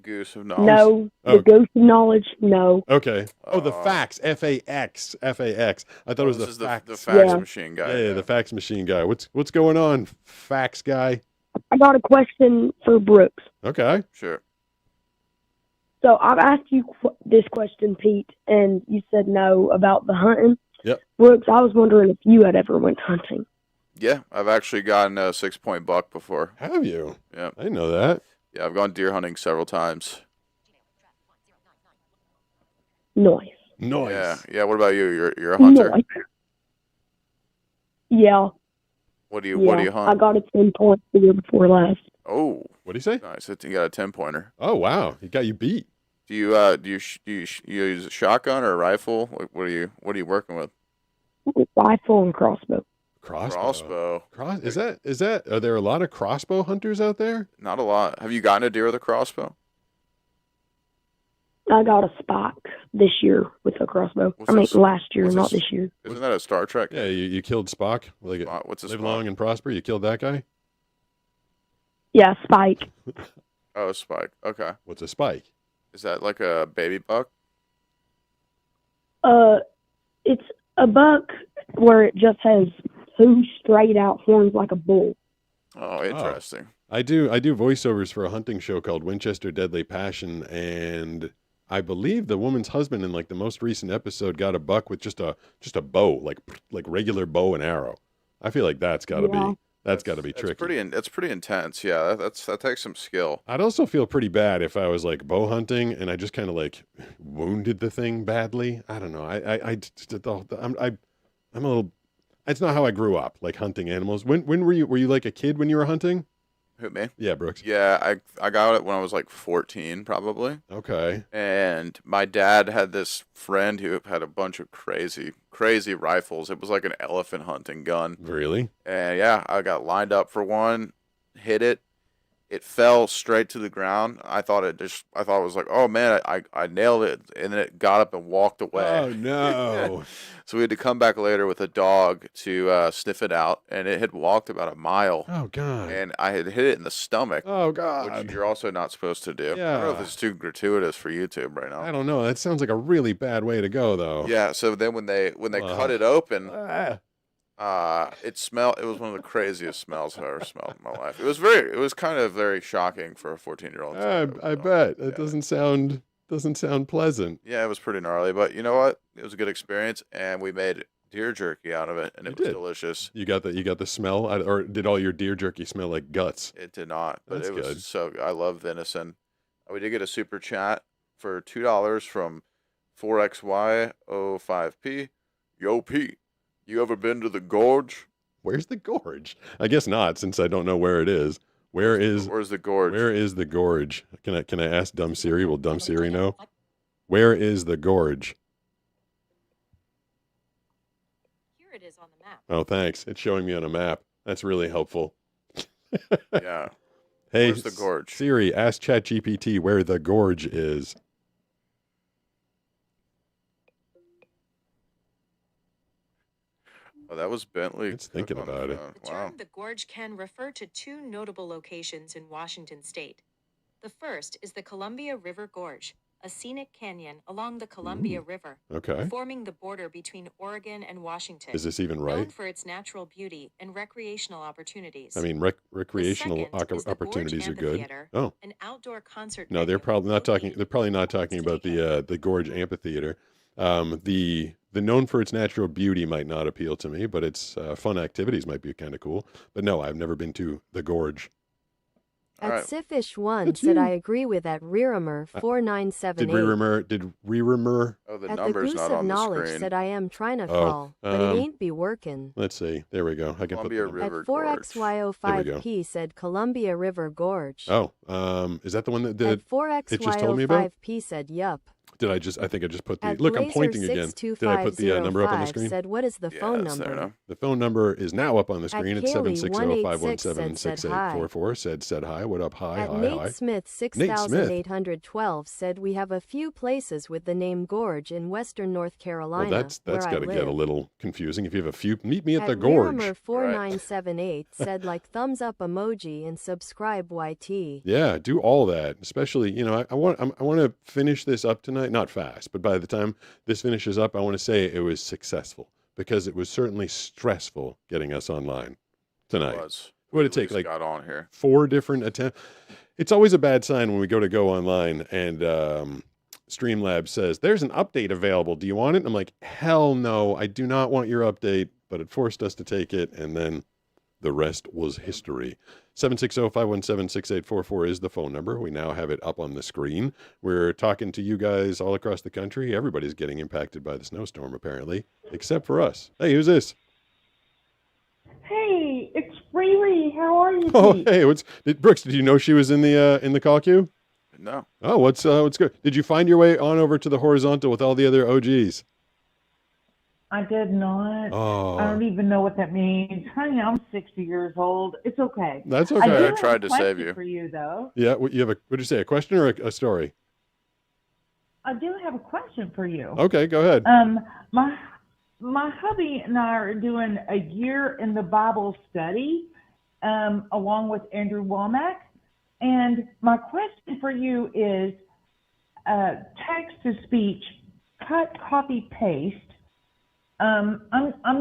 Goose of knowledge. No, Oh. the Ghost of Knowledge. No. Okay. Oh, the Uh, fax. F-A-X. F-A-X. I thought it was this the is fax. the fax Yeah. machine guy. Yeah, the fax machine guy. What's going on, fax guy? I got a question for Brooks. Okay. Sure. So I've asked you this question, Pete, and you said no about the hunting. Yep. Brooks, I was wondering if you had ever went hunting. Yeah, I've actually gotten a 6-point buck before. Have you? Yeah. I didn't know that. Yeah, I've gone deer hunting several times. Nice. Nice. Yeah. What about you? You're a hunter. Nice. Yeah. What do you I hunt? got a 10 points the year before last. Oh, What do you say? nice. You got a 10-pointer. Oh, wow. He got you beat. Do you use a shotgun or a rifle? Like, what are you working with? Rifle and crossbow. Crossbow. Is that? Are there a lot of crossbow hunters out there? Not a lot. Have you gotten a deer with a crossbow? I got a spike this year with a crossbow. What's last year, what's not this? this year. Isn't that a Star Trek? Yeah, you killed Spock. Like What's a live Spock? long and prosper. You killed that guy. Yeah, spike. Oh, spike. Okay. What's a spike? Is that like a baby buck? It's a buck where it just has two straight out horns like a bull. Oh, interesting. I do voiceovers for a hunting show called Winchester Deadly Passion, and I believe the woman's husband in like the most recent episode got a buck with just a bow, like regular bow and arrow. I feel like that's got to Yeah. be tricky. It's pretty intense. Yeah, that takes some skill. I'd also feel pretty bad if I was like bow hunting and I just kind of like wounded the thing badly. I don't know. I'm a little. It's not how I grew up, like hunting animals. When were you like a kid when you were hunting? Who, me? Yeah, Brooks. Yeah, I got it when I was like 14, probably. Okay. And my dad had this friend who had a bunch of crazy rifles. It was like an elephant hunting gun. Really? And yeah, I got lined up for one, hit it. It fell straight to the ground. I thought it was like, oh man, I nailed it. And then it got up and walked away. Oh no. So we had to come back later with a dog to sniff it out. And it had walked about a mile. Oh god. And I had hit it in the stomach. Oh god. Which you're also not supposed to do. I don't know if Yeah. it's too gratuitous for YouTube right now. I don't know. That sounds like a really bad way to go, though. Yeah. So then when they cut it open, Ah. it was one of the craziest smells I've ever smelled in my life. It was kind of very shocking for a 14-year-old. I bet it doesn't sound pleasant. Yeah, it was pretty gnarly, but you know what? It was a good experience, and we made deer jerky out of it, and it was did. delicious. You got the smell, or did all your deer jerky smell like guts? It did not, but That's it was good. so good. I love venison. We did get a super chat for $2 from 4XY05P. Yo, Pete, you ever been to the gorge? Where's the gorge? I guess not, since I don't know where it is. Where's the gorge? Where is the gorge? Can I ask Dumb Siri? Will Dumb Siri know? Where is the gorge? Here it is on the map. Oh, thanks. It's showing me on a map. That's really helpful. Yeah. Hey, Where's the gorge? Siri, ask ChatGPT where the gorge is. Oh, that was Bentley. It's thinking Cook on about the it. phone. The Wow. term the gorge can refer to two notable locations in Washington state. The first is the Columbia River Gorge, a scenic canyon along the Columbia River, Okay. forming the border between Oregon and Washington. Is this even Known right? for its natural beauty and recreational opportunities. I mean, recreational The second is the Gorge opportunities are good. Amphitheater, Oh. an outdoor concert No, they're venue probably not talking. located They're probably not talking about the Gorge Amphitheater. The known for its natural beauty might not appeal to me, but its fun activities might be kind of cool. But no, I've never been to the Gorge. All right. Sifish1 That's said, you. I agree with at Rearimer Did 4978. Rearimer? Oh, the At the number's Goose not of on the Knowledge screen. said, I am trying to call, but it ain't be working. Let's see. There we go. I can put Columbia the number. River At Gorge. 4XY05P said Columbia River Gorge. Oh, is that the one that At it just told me about? 4XY05P said, yup. Did I think I just put the At look? I'm pointing again. Did I put the number up on the Blazer62505 screen? said, what is the phone it's there number? now. The phone number is now up on the screen. It's Kaylee186 760-517-6844. Said hi. What up? Hi, At hi, Nate hi. Smith 6812 said, we have a few places with the name Gorge in western North Carolina. Well, that's where got to I get a live. little confusing. If you have a few, meet me at the At gorge. Rearimer 4978 said, like thumbs up emoji and subscribe YT. Yeah, do all that. Especially, I want to finish this up tonight. Not fast, but by the time this finishes up, I want to say it was successful because it was certainly stressful getting us online tonight. It was. What did it We take? just Like got on here. 4 different attempts. It's always a bad sign when we go online and Streamlabs says there's an update available. Do you want it? And I'm like, hell no, I do not want your update. But it forced us to take it, and then the rest was history. 760-517-6844 is the phone number. We now have it up on the screen. We're talking to you guys all across the country. Everybody's getting impacted by the snowstorm, apparently, except for us. Hey, who's this? Hey, it's Riri. How are you? Oh, Pete? hey, Brooks, did you know she was in the call queue? No. Oh, what's good? Did you find your way on over to the horizontal with all the other OGs? I did not. Oh. I don't even know what that means. Honey, I'm 60 years old. It's okay. That's I okay. do I have tried a to save question you. for you, though. Yeah, what did you say? A question or a story? I do have a question for you. Okay, go ahead. My hubby and I are doing a year in the Bible study, along with Andrew Womack. And my question for you is, text to speech, cut, copy, paste. I'm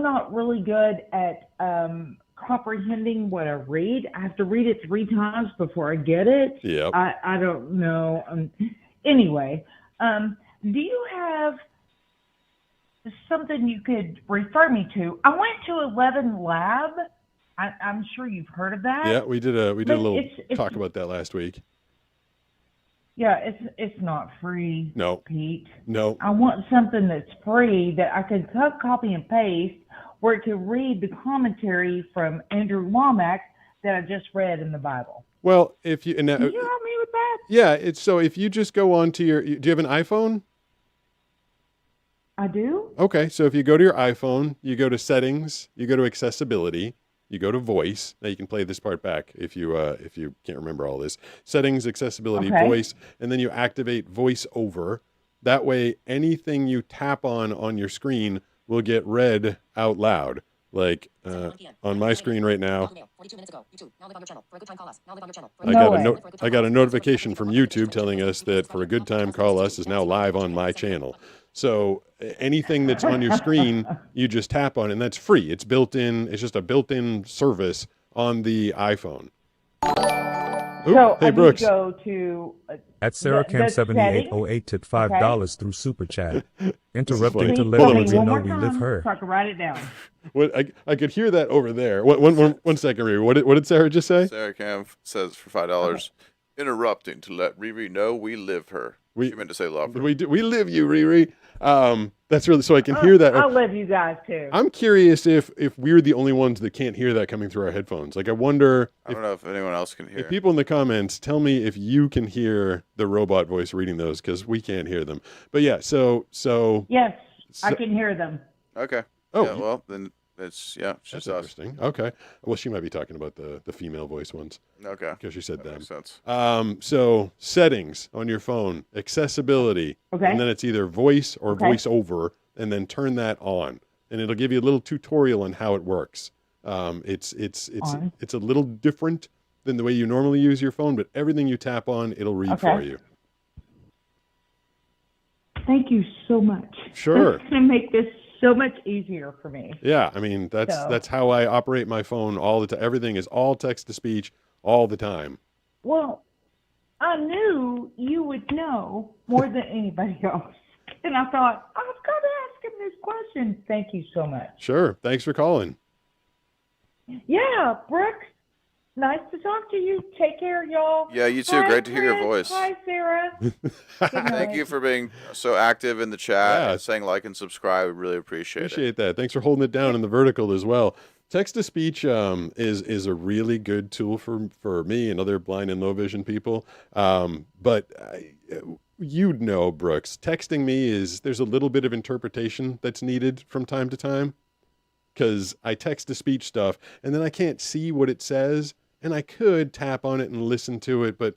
not really good at comprehending what I read. I have to read it 3 times before I get it. Yep. I don't know. Anyway, do you have something you could refer me to? I went to 11 Lab. I'm sure you've heard of that. Yeah, we did a But little it's- talk about that last week. Yeah, it's not free, No. Pete. No. I want something that's free that I can cut, copy, and paste, where I can read the commentary from Andrew Womack that I just read in the Bible. Well, if you and Can you help me with that? yeah, it's so if you just go on to do you have an iPhone? I do. Okay, so if you go to your iPhone, you go to settings, you go to accessibility, you go to voice. Now you can play this part back if you can't remember all this. Settings, accessibility, Okay. voice, and then you activate voice over. That way anything you tap on your screen will get read out loud. Like on my screen right now, I got a notification from YouTube telling us that For a Good Time Call Us is now live on my channel. So anything that's on your screen, you just tap on, and that's free. It's built in. It's just a built-in service on the iPhone. Oop, So hey I Brooks, need to go to At SarahCam7808 tipped $5 through Super Chat. Interrupting to funny. let Hold on, Riri know more we time live her. so I can write it down. what I could hear that over there. One second, Riri. What did Sarah just say? Sarah Cam says for $5, interrupting to let Riri know we live her. She meant to say love her. We live you, Riri. That's really so I can hear that. I love you guys too. I'm curious if we're the only ones that can't hear that coming through our headphones. Like I wonder I don't know if anyone else can hear. if people in the comments tell me if you can hear the robot voice reading those, because we can't hear them. But yeah, so Yes, I can hear them. Okay. Oh, Yeah, well, then it's that's just us. interesting. Okay, well she might be talking about the female voice ones. Okay. Because she said That them. makes sense. So settings on your phone, accessibility, Okay. and then it's either voice or Okay. voice over, and then turn that on, and it'll give you a little tutorial on how it works. It's On. a little different than the way you normally use your phone, but everything you tap on, it'll read Okay. for you. Thank you so much. Sure. That's going to make this so much easier for me. Yeah, I mean that's So- that's how I operate my phone all the time. Everything is all text to speech all the time. Well, I knew you would know more than anybody else. And I thought, I've got to ask him this question. Thank you so much. Sure. Thanks for calling. Yeah, Brooks, Nice to talk to you. Take care, y'all. Yeah, you too. Hi, Great to hear your Chris. voice. Hi, Sarah. Thank you for being so active in the chat Yeah. and saying like and subscribe. We really appreciate it. Appreciate that. Thanks for holding it down in the vertical as well. Text to speech is a really good tool for me and other blind and low vision people. But you'd know, Brooks, texting me there's a little bit of interpretation that's needed from time to time, because I text to speech stuff and then I can't see what it says, and I could tap on it and listen to it, but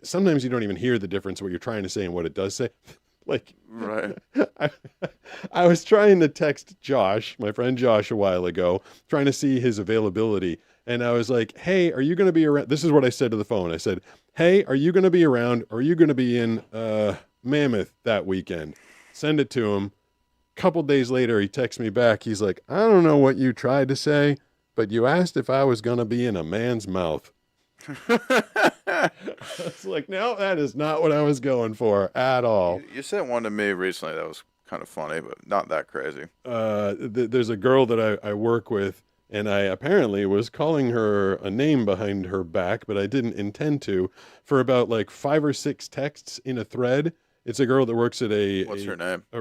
sometimes you don't even hear the difference what you're trying to say and what it does say. Like, Right. I was trying to text Josh, my friend Josh, a while ago, trying to see his availability. And I was like, hey, are you going to be around? This is what I said to the phone. I said, hey, are you going to be around? Or are you going to be in Mammoth that weekend? Send it to him. A couple days later, he texts me back. He's like, I don't know what you tried to say, but you asked if I was going to be in a man's mouth. It's like, no, that is not what I was going for at all. You sent one to me recently that was kind of funny, but not that crazy. There's a girl that I work with, and I apparently was calling her a name behind her back, but I didn't intend to, for about like 5 or 6 texts in a thread. It's a girl that works at What's her name? a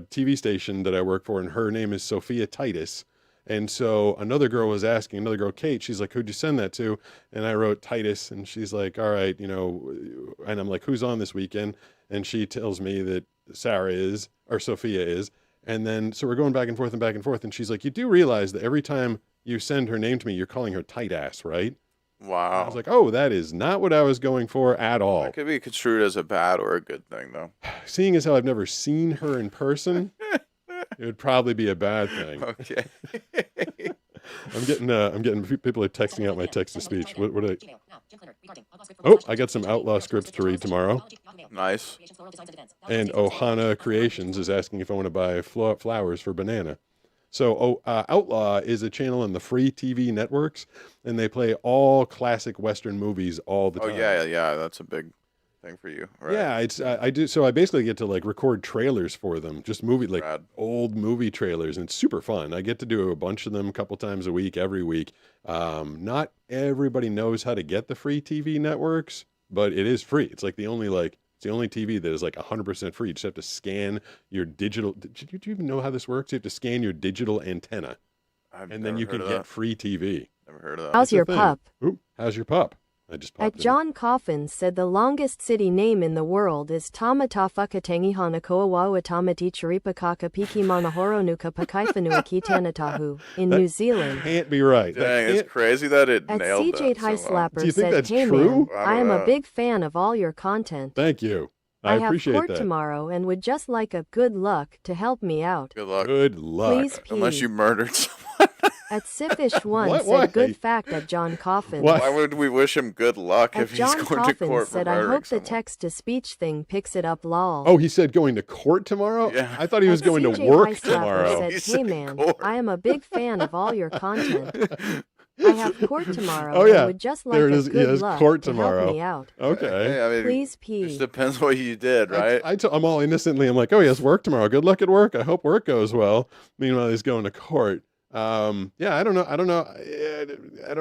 TV station that I work for, and her name is Sophia Titus. And so another girl was asking, another girl, Kate, she's like, who'd you send that to? And I wrote Titus, and she's like, all right, and I'm like, who's on this weekend? And she tells me that Sarah is, or Sophia is. And then, so we're going back and forth, and she's like, you do realize that every time you send her name to me, you're calling her tight ass, right? Wow. I was like, oh, that is not what I was going for at all. It could be construed as a bad or a good thing, though. Seeing as how I've never seen her in person, it would probably be a bad thing. Okay. I'm getting people are texting out my text to speech. What are they? Oh, I got some Outlaw scripts to read tomorrow. Nice. And Ohana Creations is asking if I want to buy flowers for Banana. So Outlaw is a channel on the free TV networks, and they play all classic Western movies all the time. Oh yeah, that's a big thing for you, right? Yeah, it's I do. So I basically get to like record trailers for them, just old movie trailers, and it's super fun. I get to do a bunch of them a couple times a week, every week. Not everybody knows how to get the free TV networks, but it is free. It's like it's the only TV that is like 100% free. You just have to scan your digital. Do you even know how this works? You have to scan your digital antenna, and then you can get free TV. Never heard of that. How's your pup? Ooh, how's your pup? I just popped At John Coffin said the longest city name in the world is Tamatafukatangi Hanakoa Tamati Charipakaka Piki Manahoronuka Pakaifanuaki Tanatahu in New Zealand. Can't be right. Dang, it's crazy that it At nailed CJ that High so well. Slapper Do you think said, that's hey true? man, I am a big fan of all your content. Thank you. I have appreciate court that. tomorrow and would just like a good luck to help me out. Good luck. Good luck. Please pee. Unless you murdered someone. At Siffish1 What? said Why? good fact at John Coffin. What? Why would we wish him good luck At if he's John going to Coffin court for said I murdering hope the someone? text-to-speech thing picks it up lol. Oh, he said going to court tomorrow? Yeah. I thought he was At going to CJ work High Slapper tomorrow. said, He hey said man, court. I am a big fan of all your content. I have court tomorrow Oh, yeah. and would just like There it a is. good Yes, luck court to tomorrow. help me out. Okay. Hey, I mean, Please it pee. just depends what you did, right? I'm all innocently. I'm like, oh, he has work tomorrow. Good luck at work. I hope work goes well. Meanwhile, he's going to court. Yeah, I don't know. I don't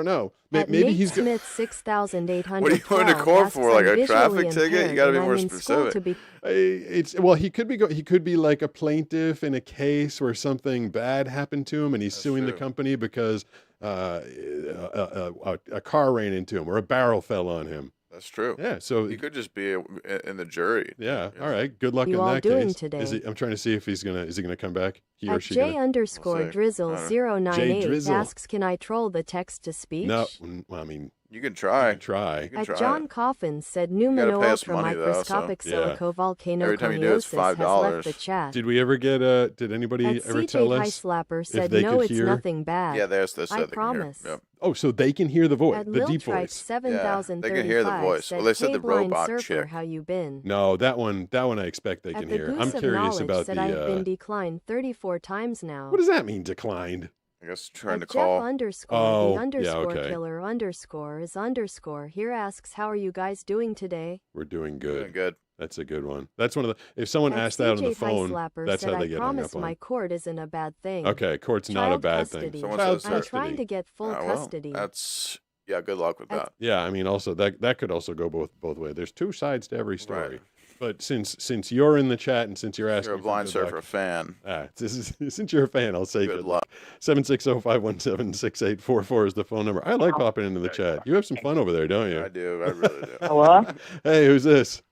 know. At Maybe Nate he's Smith 6,812 What are you going to court asks, for? Like I'm a traffic visually ticket? You impaired gotta be and more I'm in school specific. to be he could be he could be like a plaintiff in a case where something bad happened to him, and he's suing the true. company because a car ran into him or a barrel fell on him. That's true. Yeah, so He could just be in the jury. yeah, all right. Good luck You in all that doing case. today? I'm trying to see if is he gonna come back? He or At she? J Gonna... underscore We'll see. drizzle I 098 Drizzle. asks, can I troll the text to speech? No, well, I mean, You can try. I try. You can At try John it. Coffin said gotta Numino pay us ultra money, though, microscopic so- Yeah. silicovolcanoconiosis Every time you do, it's has left $5. the chat. Did we ever get did anybody At ever tell CJ High us? Slapper said, they no, could it's hear? nothing bad. Yeah, they said I they can hear. promise. Yep. Oh, so they can hear the voice, At the Lil deep Trike voice. 7035 they can hear the voice. said, Well, they said hey, the blind robot surfer, chick. how you been? No, that one I expect they At can the hear. Goose I'm of curious Knowledge about said the. I have been declined 34 times now. What does that mean, declined? I guess trying to At Jeff call. underscore Oh, the yeah, underscore okay. killer underscore is underscore here asks, how are you guys doing today? We're doing Doing good. good. That's a good one. That's one of the. If someone At asked that on the CJ High phone, Slapper that's said, how they I get hung promise up on. my court isn't a bad thing. Okay, court's not a Child bad custody. thing. Someone Child says I'm that. trying to get full Well, custody. that's Yeah, good luck with that. Yeah, I mean, also that could also go both ways. There's two sides to every story. Right. But since you're in the chat and since you're asking, You're a for Blind good Surfer luck, fan. since you're a fan, I'll say Good luck. 760-517-6844 is the phone number. I like popping into the chat. You have some fun over there, don't you? I do. I really do. Hello? Hey, who's this?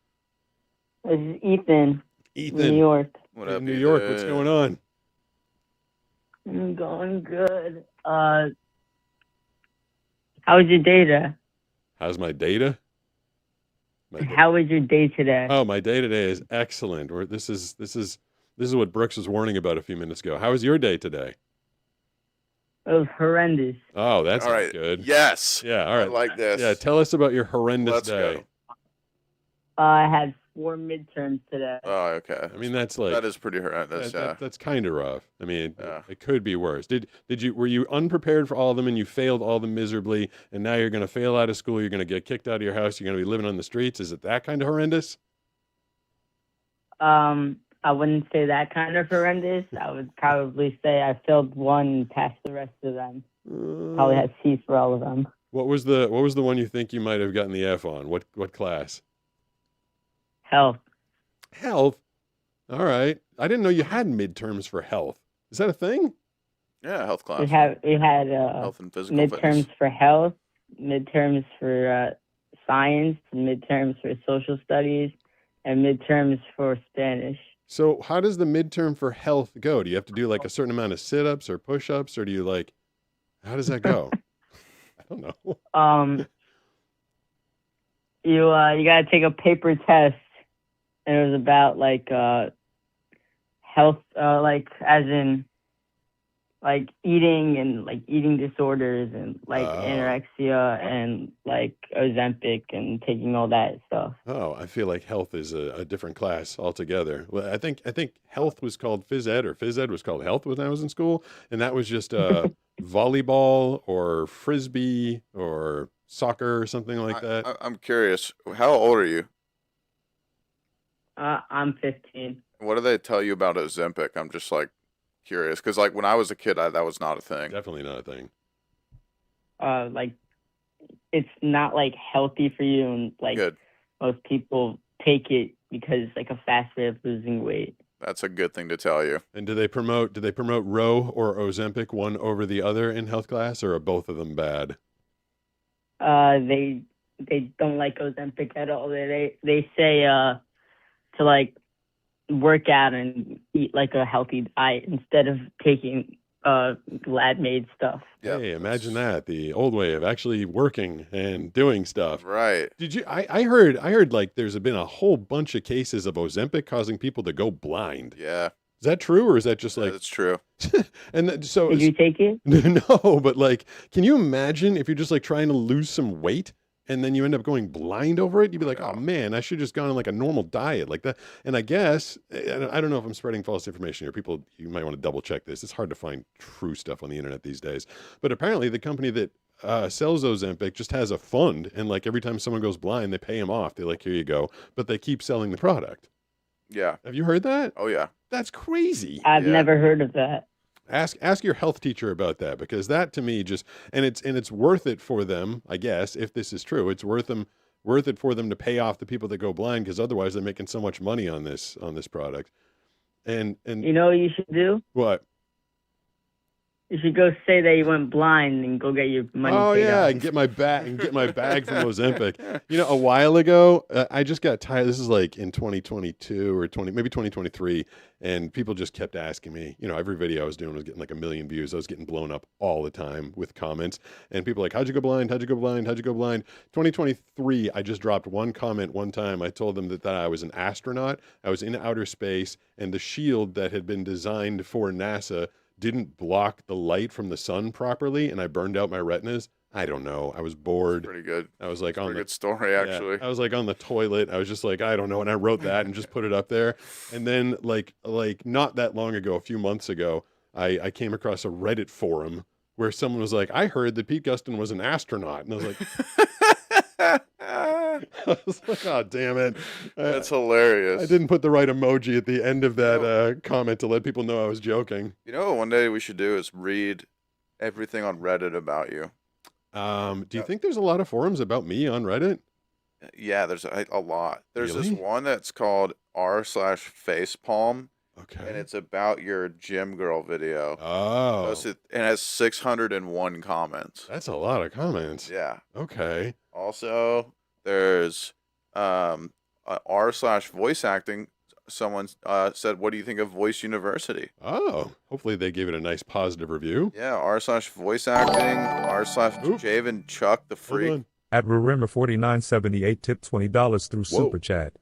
This is Ethan. Ethan. New York. What Hey, up, New York? What's Ethan? going on? I'm going good. How was your day today? How's my data? How was your day today? Oh, my day today is excellent. This is what Brooks was warning about a few minutes ago. How was your day today? It was horrendous. Oh, that's All right. good. Yes. Yeah, all right. I like this. Yeah, tell us about your horrendous Let's day. go. I had 4 midterms today. Oh, okay. I mean, that's like That is pretty horrendous. Yeah. that's kind of rough. I mean, Yeah. it could be worse. Were you unprepared for all of them and you failed all of them miserably, and now you're going to fail out of school, you're going to get kicked out of your house, you're going to be living on the streets? Is it that kind of horrendous? I wouldn't say that kind of horrendous. I would probably say I failed one and passed the rest of them. Probably had C's for all of them. What was the one you think you might have gotten the F on? What class? Health. Health. All right. I didn't know you had midterms for health. Is that a thing? Yeah, health class. We had Health and physical midterms fitness. for health, midterms for science, midterms for social studies, and midterms for Spanish. So how does the midterm for health go? Do you have to do like a certain amount of sit-ups or push-ups, or do you like? How does that go? I don't know. You gotta take a paper test, and it was about like health, like as in like eating and like eating disorders and like anorexia and like Ozempic and taking all that stuff. Oh, I feel like health is a different class altogether. Well, I think health was called phys ed, or phys ed was called health when I was in school, and that was just volleyball or frisbee or soccer or something like that. I'm curious. How old are you? I'm 15. What do they tell you about Ozempic? I'm just like curious because like when I was a kid, that was not a thing. Definitely not a thing. Like it's not like healthy for you, and like Good. most people take it because it's like a fast way of losing weight. That's a good thing to tell you. And do they promote Roe or Ozempic one over the other in health class, or are both of them bad? They don't like Ozempic at all. They say to like work out and eat like a healthy diet instead of taking lab made stuff. Yeah. Hey, imagine that, the old way of actually working and doing stuff. Right. Did you? I heard like there's been a whole bunch of cases of Ozempic causing people to go blind. Yeah. Is that true, or is that just like? That's true. And so Did you take it? No, but like, can you imagine if you're just like trying to lose some weight and then you end up going blind over it? You'd be like, oh man, I should just gone on like a normal diet like that. And I guess I don't know if I'm spreading false information here. People, you might want to double check this. It's hard to find true stuff on the internet these days. But apparently, the company that sells Ozempic just has a fund, and like every time someone goes blind, they pay them off. They're like, here you go, but they keep selling the product. Yeah. Have you heard that? Oh yeah. That's crazy. I've never heard of that. Ask your health teacher about that, because that to me just and it's worth it for them, I guess, if this is true. It's worth it for them to pay off the people that go blind, because otherwise they're making so much money on this product. And You know what you should do? what? You should go say that you went blind and go get your money Oh paid yeah, off. and get my bag from Ozempic. You know, a while ago, I just got tired. This is like in 2022 or maybe 2023, and people just kept asking me. You know, every video I was doing was getting like 1 million views. I was getting blown up all the time with comments, and people like, "How'd you go blind? How'd you go blind? How'd you go blind?" 2023, I just dropped one comment one time. I told them that I was an astronaut. I was in outer space, and the shield that had been designed for NASA didn't block the light from the sun properly, and I burned out my retinas. I don't know. I was bored. Pretty good. I was like, Pretty good story actually. I was like on the toilet. I was just like, I don't know. And I wrote that and just put it up there. And then like not that long ago, a few months ago, I came across a Reddit forum where someone was like, I heard that Pete Gustin was an astronaut. And I was like, I was like, oh, damn it. That's hilarious. I didn't put the right emoji at the end of that comment to let people know I was joking. You know what one day we should do is read everything on Reddit about you. Do you think there's a lot of forums about me on Reddit? Yeah, there's a lot. There's this Really? one that's called r/facepalm, and Okay. it's about your gym girl video. Oh, Posted and has 601 comments. that's a lot of comments. Yeah. Okay. Also, there's r/voice acting. Someone said, "What do you think of Voice University?" Oh, hopefully they gave it a nice positive review. Yeah, r/voice acting, r/Javen Chuck the Hold Freak. on. At Remember4978 tip $20 through Whoa. Super Chat.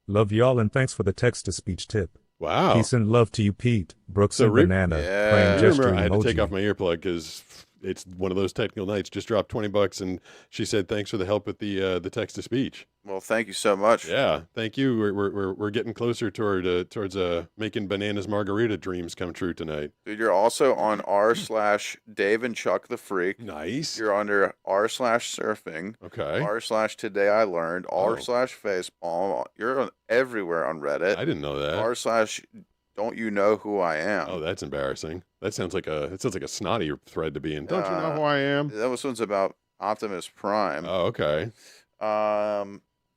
Love y'all and thanks for the text-to-speech tip. Wow. Peace and love to you, Pete, Brooks, So and Rick- Banana. Yeah. Playing I I gesture remember I had to take emoji. off my earplug because it's one of those technical nights. Just dropped $20, and she said thanks for the help with the text to speech. Well, thank you so much. Yeah, thank you. We're getting closer towards making Bananas Margarita dreams come true tonight. Dude, you're also on r/Dave and Chuck the Freak. Nice. You're under r/surfing, Okay. r/today I learned, r/facepalm. You're on everywhere on Reddit. I didn't know that. r/don't you know who I am? Oh, that's embarrassing. That sounds like a snotty thread to be in. Don't you know Uh, who I am? That one's about Optimus Prime. Oh, okay.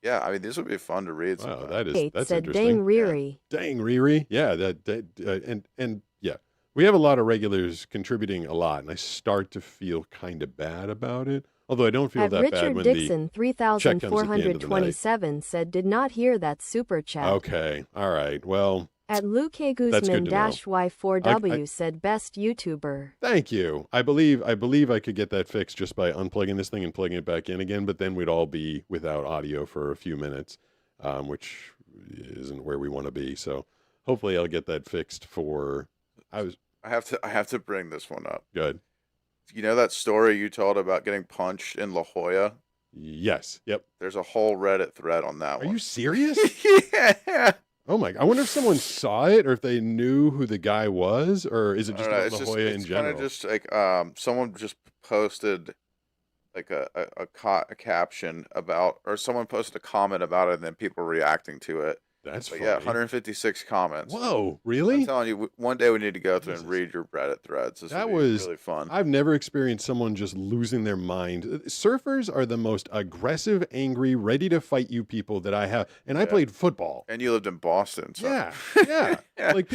Yeah, I mean, these would be fun to read. Wow, sometime. Kate that's said, interesting. "Dang, Riri." Dang, Riri. Yeah, and yeah, we have a lot of regulars contributing a lot, and I start to feel kind of bad about it. Although I don't feel At that bad Richard when Dixon the check comes at the end of the night. 3427 said, "Did not hear that super chat." Okay, all right. Well, At Luke That's good to Guzman know. Y4W said, "Best YouTuber." thank you. I believe I could get that fixed just by unplugging this thing and plugging it back in again. But then we'd all be without audio for a few minutes, which isn't where we want to be. So hopefully I'll get that fixed for. I have to bring this one up. Good. You know that story you told about getting punched in La Jolla? Yes. Yep. There's a whole Reddit thread on that Are one. you serious? Yeah. Oh my! I wonder if someone saw it or if they knew who the guy was, or is it I just don't know, about it's La just Jolla in it's kind general? of just like someone just posted like a caption about, or someone posted a comment about it, and then people reacting to it. That's But funny. yeah, 156 comments. Whoa, I'm really? telling you, one day we need to go through and read your Reddit threads. This That would be was really fun. I've never experienced someone just losing their mind. Surfers are the most aggressive, angry, ready to fight you people that I have. And I played football. And you lived in Boston, so Yeah, yeah. Like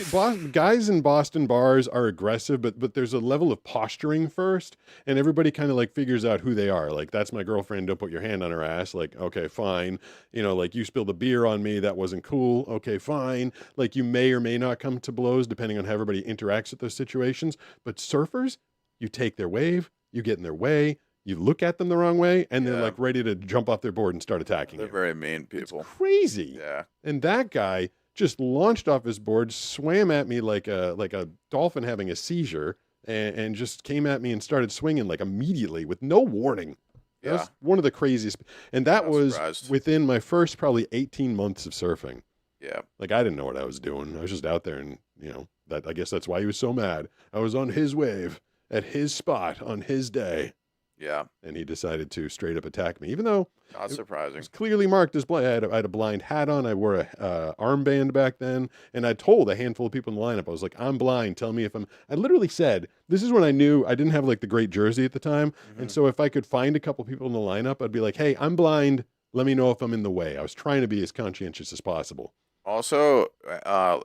guys in Boston bars are aggressive, but there's a level of posturing first, and everybody kind of like figures out who they are. Like, that's my girlfriend. Don't put your hand on her ass. Like, okay, fine. You know, like, you spilled the beer on me. That wasn't cool. Okay, fine. Like, you may or may not come to blows depending on how everybody interacts with those situations. But surfers, you take their wave, you get in their way, you look at them the wrong way, and they're Yeah. like ready to jump off their board and start attacking they're you. very mean people. Crazy. Yeah. And that guy just launched off his board, swam at me like a dolphin having a seizure, and just came at me and started swinging like immediately with no warning. That was one of the craziest. And that was surprised. within my first probably 18 months of surfing. Yeah. Like, I didn't know what I was doing. I was just out there, and that, I guess that's why he was so mad. I was on his wave at his spot on his day. Yeah. And he decided to straight up attack me, even though Not surprising. it's clearly marked as blind. I had a blind hat on. I wore a armband back then, and I told a handful of people in the lineup, I was like, "I'm blind. Tell me if I'm." I literally said, "This is when I knew I didn't have like the great jersey at the time, and so if I could find a couple people in the lineup, I'd be like, 'Hey, I'm blind. Let me know if I'm in the way.'" I was trying to be as conscientious as possible. Also,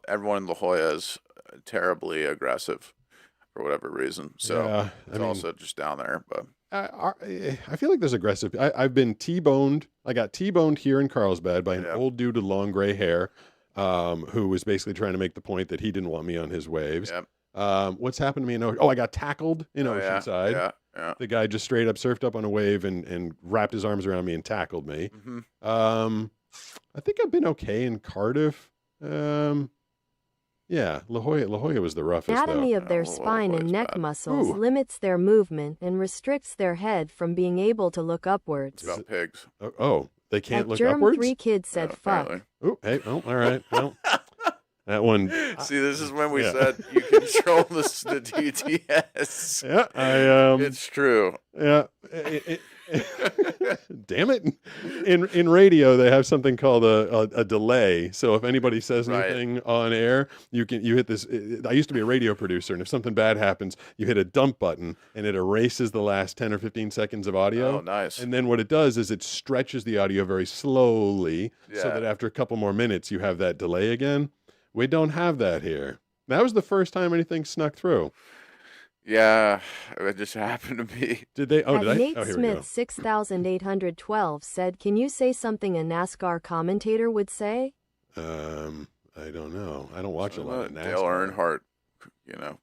everyone in La Jolla is terribly aggressive for whatever reason. So Yeah, it's I mean- also just down there. But I feel like there's aggressive. I've been T-boned. I got T-boned here in Carlsbad by an old dude with long gray hair, who was basically trying to make the point that he didn't want me on his waves. What's happened to me in I got tackled in Oceanside. Yeah. The guy just straight up surfed up on a wave and wrapped his arms around me and tackled me. I think I've been okay in Cardiff. Yeah, La Jolla was the roughest. Anatomy though. of their spine and neck muscles Ooh. limits their movement and restricts their head from being able to look upwards. It's about pigs. Oh, they can't At look Germ upwards? 3 Kid said, "Fuck." Oh, hey, oh, all right. Well, That one. See, this is when we Yeah. said you control the DTS. Yeah, It's true. Yeah. Damn it! In radio, they have something called a delay. So if anybody says Right. anything on air, you hit this. I used to be a radio producer, and if something bad happens, you hit a dump button, and it erases the last 10 or 15 seconds of audio. Oh, nice. And then what it does is it stretches the audio very slowly, so Yeah. that after a couple more minutes, you have that delay again. We don't have that here. That was the first time anything snuck through. Yeah, it just happened to me. Did they? Oh, At did I? Nate Oh, here we go. Smith 6812 said, "Can you say something a NASCAR commentator would say?" I don't know. I don't watch a lot of NASCAR. Dale Earnhardt,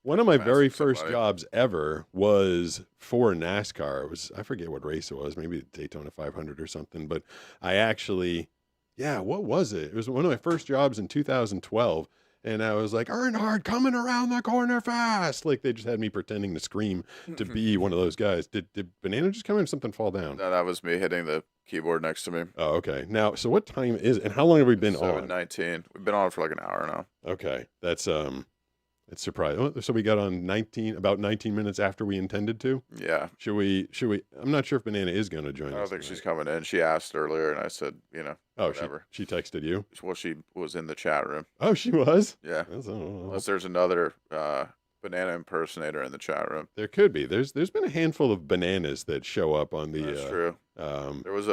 One of my very messing first somebody. jobs ever was for NASCAR. It was, I forget what race it was, maybe Daytona 500 or something. But I actually, what was it? It was one of my first jobs in 2012. And I was like, Earnhardt coming around the corner fast. Like they just had me pretending to scream to be one of those guys. Did Banana just come in or something fall down? No, that was me hitting the keyboard next to me. Oh, okay. Now, so what time is it? And how long have we been on? 7:19. We've been on for like an hour now. Okay. That's it's surprising. So we got on about 19 minutes after we intended to. Yeah. Should we? I'm not sure if Banana is going to join I us. don't think she's coming in. She asked earlier, and I said, Oh, whatever. she texted you. Well, she was in the chat room. Oh, she was. Yeah. That's- Unless there's another banana impersonator in the chat room. There could be. There's been a handful of bananas that show up on the. That's true. There was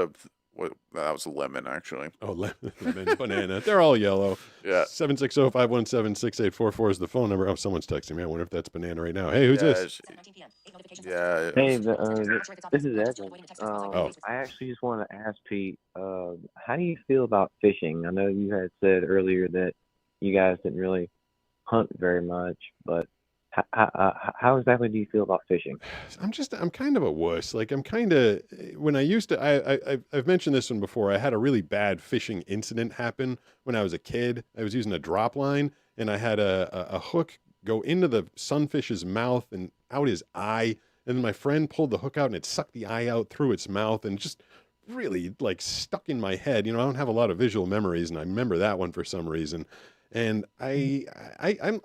that was a lemon actually. Oh, lemon, banana. They're all yellow. Yeah. 760-517-6844 is the phone number. Oh, someone's texting me. I wonder if that's Banana right now. Hey, who's this? Yeah. Hey, this is Evan. Oh. I actually just want to ask Pete, how do you feel about fishing? I know you had said earlier that you guys didn't really hunt very much, but how exactly do you feel about fishing? I'm kind of a wuss. Like when I used to, I've mentioned this one before. I had a really bad fishing incident happen when I was a kid. I was using a drop line and I had a hook go into the sunfish's mouth and out his eye. And then my friend pulled the hook out and it sucked the eye out through its mouth and just really like stuck in my head. I don't have a lot of visual memories and I remember that one for some reason. And I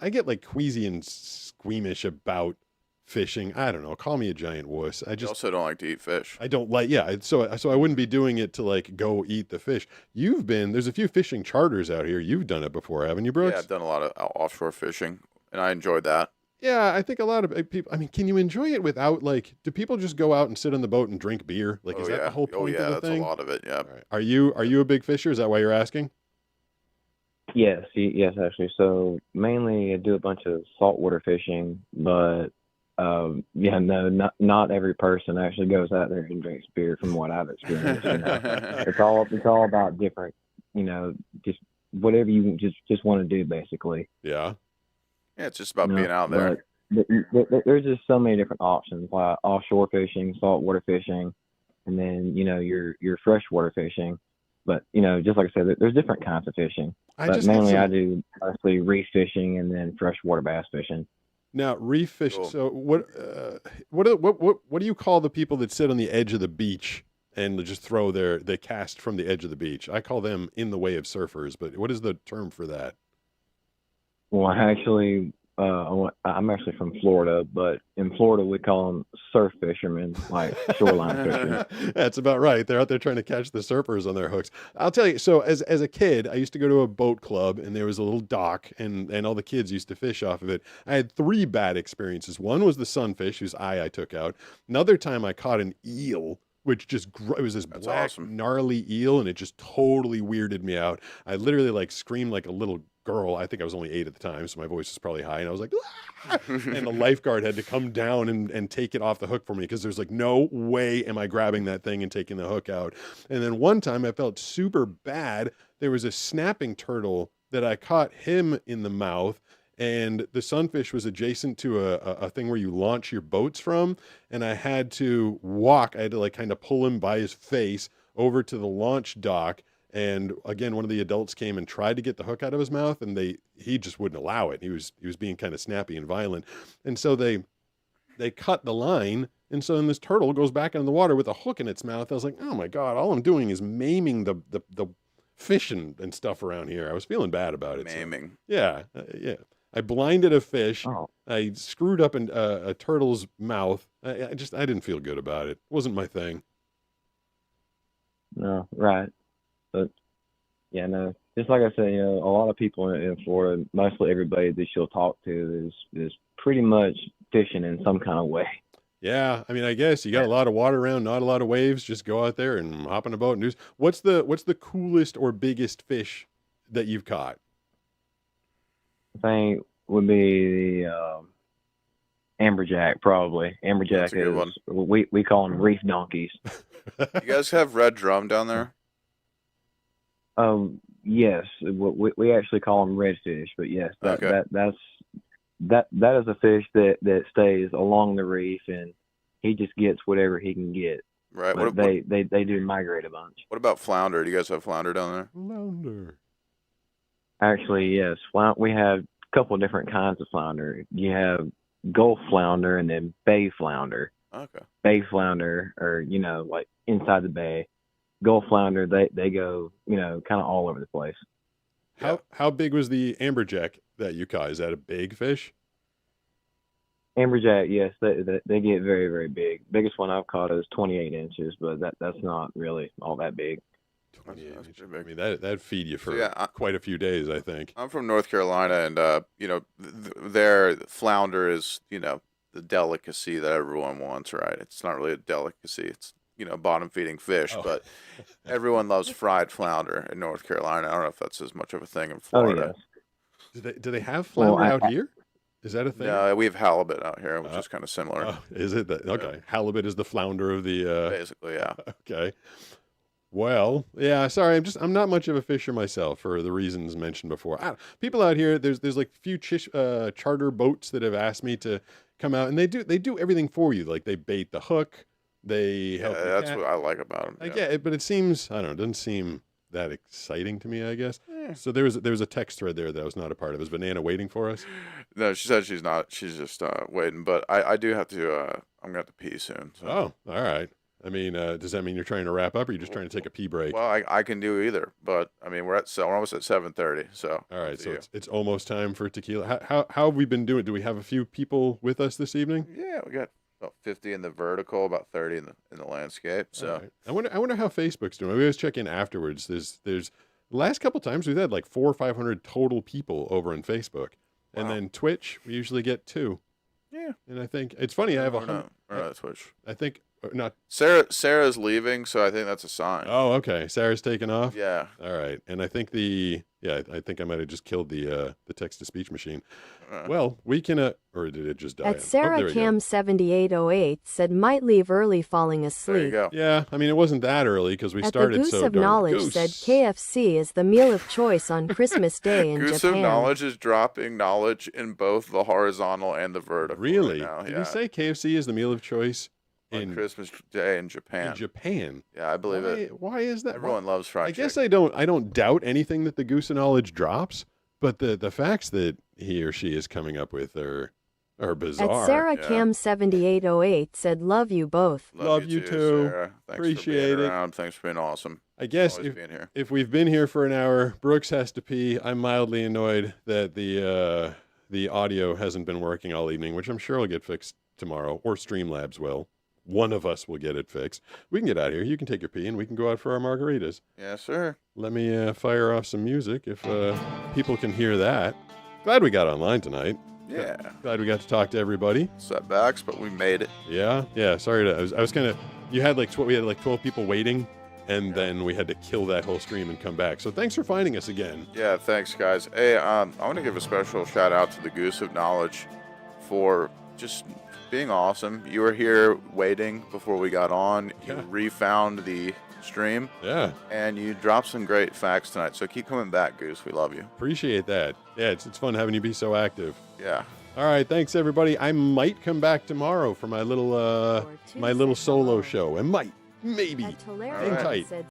get like queasy and squeamish about fishing. I don't know. Call me a giant wuss. I You also don't like to eat fish. I don't like, so I wouldn't be doing it to like go eat the fish. There's a few fishing charters out here. You've done it before, haven't you, Brooks? Yeah, I've done a lot of offshore fishing, and I enjoyed that. Yeah, I think a lot of people, can you enjoy it without do people just go out and sit on the boat and drink beer? Like, is that the whole point of the that's thing? a lot of it, yeah. Right. Are you a big fisher? Is that why you're asking? Yes, actually. So mainly I do a bunch of saltwater fishing, but not every person actually goes out there and drinks beer from what I've experienced. It's all about different, just whatever you just want to do basically. Yeah. Yeah, it's just about being out there. But there's just so many different options, like offshore fishing, saltwater fishing, and then your freshwater fishing. But just like I said, there's different kinds of fishing. But mainly I do mostly reef fishing and then freshwater bass fishing. Now, reef fish. Cool. So what do you call the people that sit on the edge of the beach and just they cast from the edge of the beach? I call them in the way of surfers, but what is the term for that? Well, I'm actually from Florida, but in Florida we call them surf fishermen, like shoreline fishermen. That's about right. They're out there trying to catch the surfers on their hooks. I'll tell you. So as a kid, I used to go to a boat club, and there was a little dock, and all the kids used to fish off of it. I had 3 bad experiences. One was the sunfish, whose eye I took out. Another time, I caught an eel, which just it was this black, gnarly eel, and it just totally weirded me out. I literally screamed like a little girl. I think I was only 8 at the time, so my voice was probably high, and I was like, ah! And the lifeguard had to come down and take it off the hook for me because there's no way am I grabbing that thing and taking the hook out. And then one time I felt super bad. There was a snapping turtle that I caught him in the mouth, and the sunfish was adjacent to a thing where you launch your boats from, and I had to kind of pull him by his face over to the launch dock. And again, one of the adults came and tried to get the hook out of his mouth, and he just wouldn't allow it. He was being kind of snappy and violent. And so they cut the line, and so then this turtle goes back into the water with a hook in its mouth. I was like, oh my God, all I'm doing is maiming the fish and stuff around here. I was feeling bad about it. So, Maiming. yeah. I blinded a fish. Oh. I screwed up a turtle's mouth. I didn't feel good about it. It wasn't my thing. No, right. But yeah, no. Just like I said, you know, a lot of people in Florida, mostly everybody that you'll talk to is pretty much fishing in some kind of way. Yeah, I mean, I guess you got a lot of water around, not a lot of waves. Just go out there and hop on a boat and do. What's the coolest or biggest fish that you've caught? I think would be the amberjack, probably. Amberjack That's a good is one. we call them reef donkeys. You guys have red drum down there? Yes, we actually call them redfish, but yes, that is a fish that stays along the reef, and he just gets whatever he can get. Right. But they do migrate a bunch. What about flounder? Do you guys have flounder down there? Flounder. Actually, yes. We have a couple of different kinds of flounder. You have Gulf flounder and then bay flounder. Okay. Bay flounder are, you know, like inside the bay. Gulf flounder, they go, you know, kind of all over the place. How big was the amberjack that you caught? Is that a big fish? Amberjack, yes, they get very, very big. Biggest one I've caught is 28 inches, but that's not really all that big. 28 inches. I mean, that'd feed you for So, quite a few days, I think. I'm from North Carolina, and you know, their flounder is, you know, the delicacy that everyone wants, right? It's not really a delicacy. It's, you know, bottom feeding fish, but everyone loves fried flounder in North Carolina. I don't know if that's as much of a thing in Florida. Yes. Do they have flounder out here? Is that a thing? No, we have halibut out here, which is kind of similar. Is it? Okay. Halibut is the flounder of the. Basically, yeah. Okay. Well, yeah. Sorry, I'm not much of a fisher myself for the reasons mentioned before. People out here, there's like a few charter boats that have asked me to come out, and they do everything for you. Like they bait the hook, they help. That's what I like about them. I get it, but it seems, I don't know, it doesn't seem that exciting to me, I guess. So there was a text thread there that I was not a part of. Is Banana waiting for us? No, she said she's not. She's just waiting. But I do have to. I'm gonna have to pee soon. So. Oh, all right. I mean, does that mean you're trying to wrap up, or you're just trying to take a pee break? Well, I can do either. But I mean, we're almost at 7:30. So. All right. So it's almost time for tequila. How have we been doing? Do we have a few people with us this evening? Yeah, we got about 50 in the vertical, about 30 in the landscape. So. Right. I wonder how Facebook's doing. We always check in afterwards. There's the last couple times we've had like 400 or 500 total people over on Facebook, and then Twitch we usually get 2. Yeah. And I think it's funny. I have 100. Not Twitch. I think not. Sarah's leaving, so I think that's a sign. Oh, okay. Sarah's taking off. Yeah. All right. And I think I think I might have just killed the text to speech machine. Well, we can or did it just die? At Sarah Cam 7808 said might leave early falling asleep. There you go. Yeah, I mean it wasn't that early because we At started the Goose so of darn. Knowledge Goose. said KFC is the meal of choice on Christmas Day in Goose Japan. of Knowledge is dropping knowledge in both the horizontal and the vertical. Really? Right now. Did Yeah. you say KFC is the meal of choice on Christmas Day in Japan? In Japan. Yeah, I believe it. Why is that? Everyone loves fried chicken. I guess I don't doubt anything that the Goose of Knowledge drops, but the facts that he or she is coming up with are bizarre. At Sarah Cam 7808 said love you both. Love you too. Sarah. Thanks Appreciate for being it. around. Thanks for being awesome. I guess Always being here. if we've been here for an hour, Brooks has to pee. I'm mildly annoyed that the audio hasn't been working all evening, which I'm sure will get fixed tomorrow, or Streamlabs will. One of us will get it fixed. We can get out of here. You can take your pee, and we can go out for our margaritas. Yes, sir. Let me fire off some music if people can hear that. Glad we got online tonight. Yeah. Glad we got to talk to everybody. Setbacks, but we made it. Yeah. Sorry, I was kind of. You had we had like 12 people waiting, and then we had to kill that whole stream and come back. So thanks for finding us again. Yeah, thanks, guys. Hey, I want to give a special shout out to the Goose of Knowledge for just being awesome. You were here waiting before we got on. You refound the stream. Yeah. And you dropped some great facts tonight. So keep coming back, Goose. We love you. Appreciate that. Yeah, it's fun having you be so active. Yeah. All right, thanks everybody. I might come back tomorrow for my little solo show. I might, maybe. Hang tight.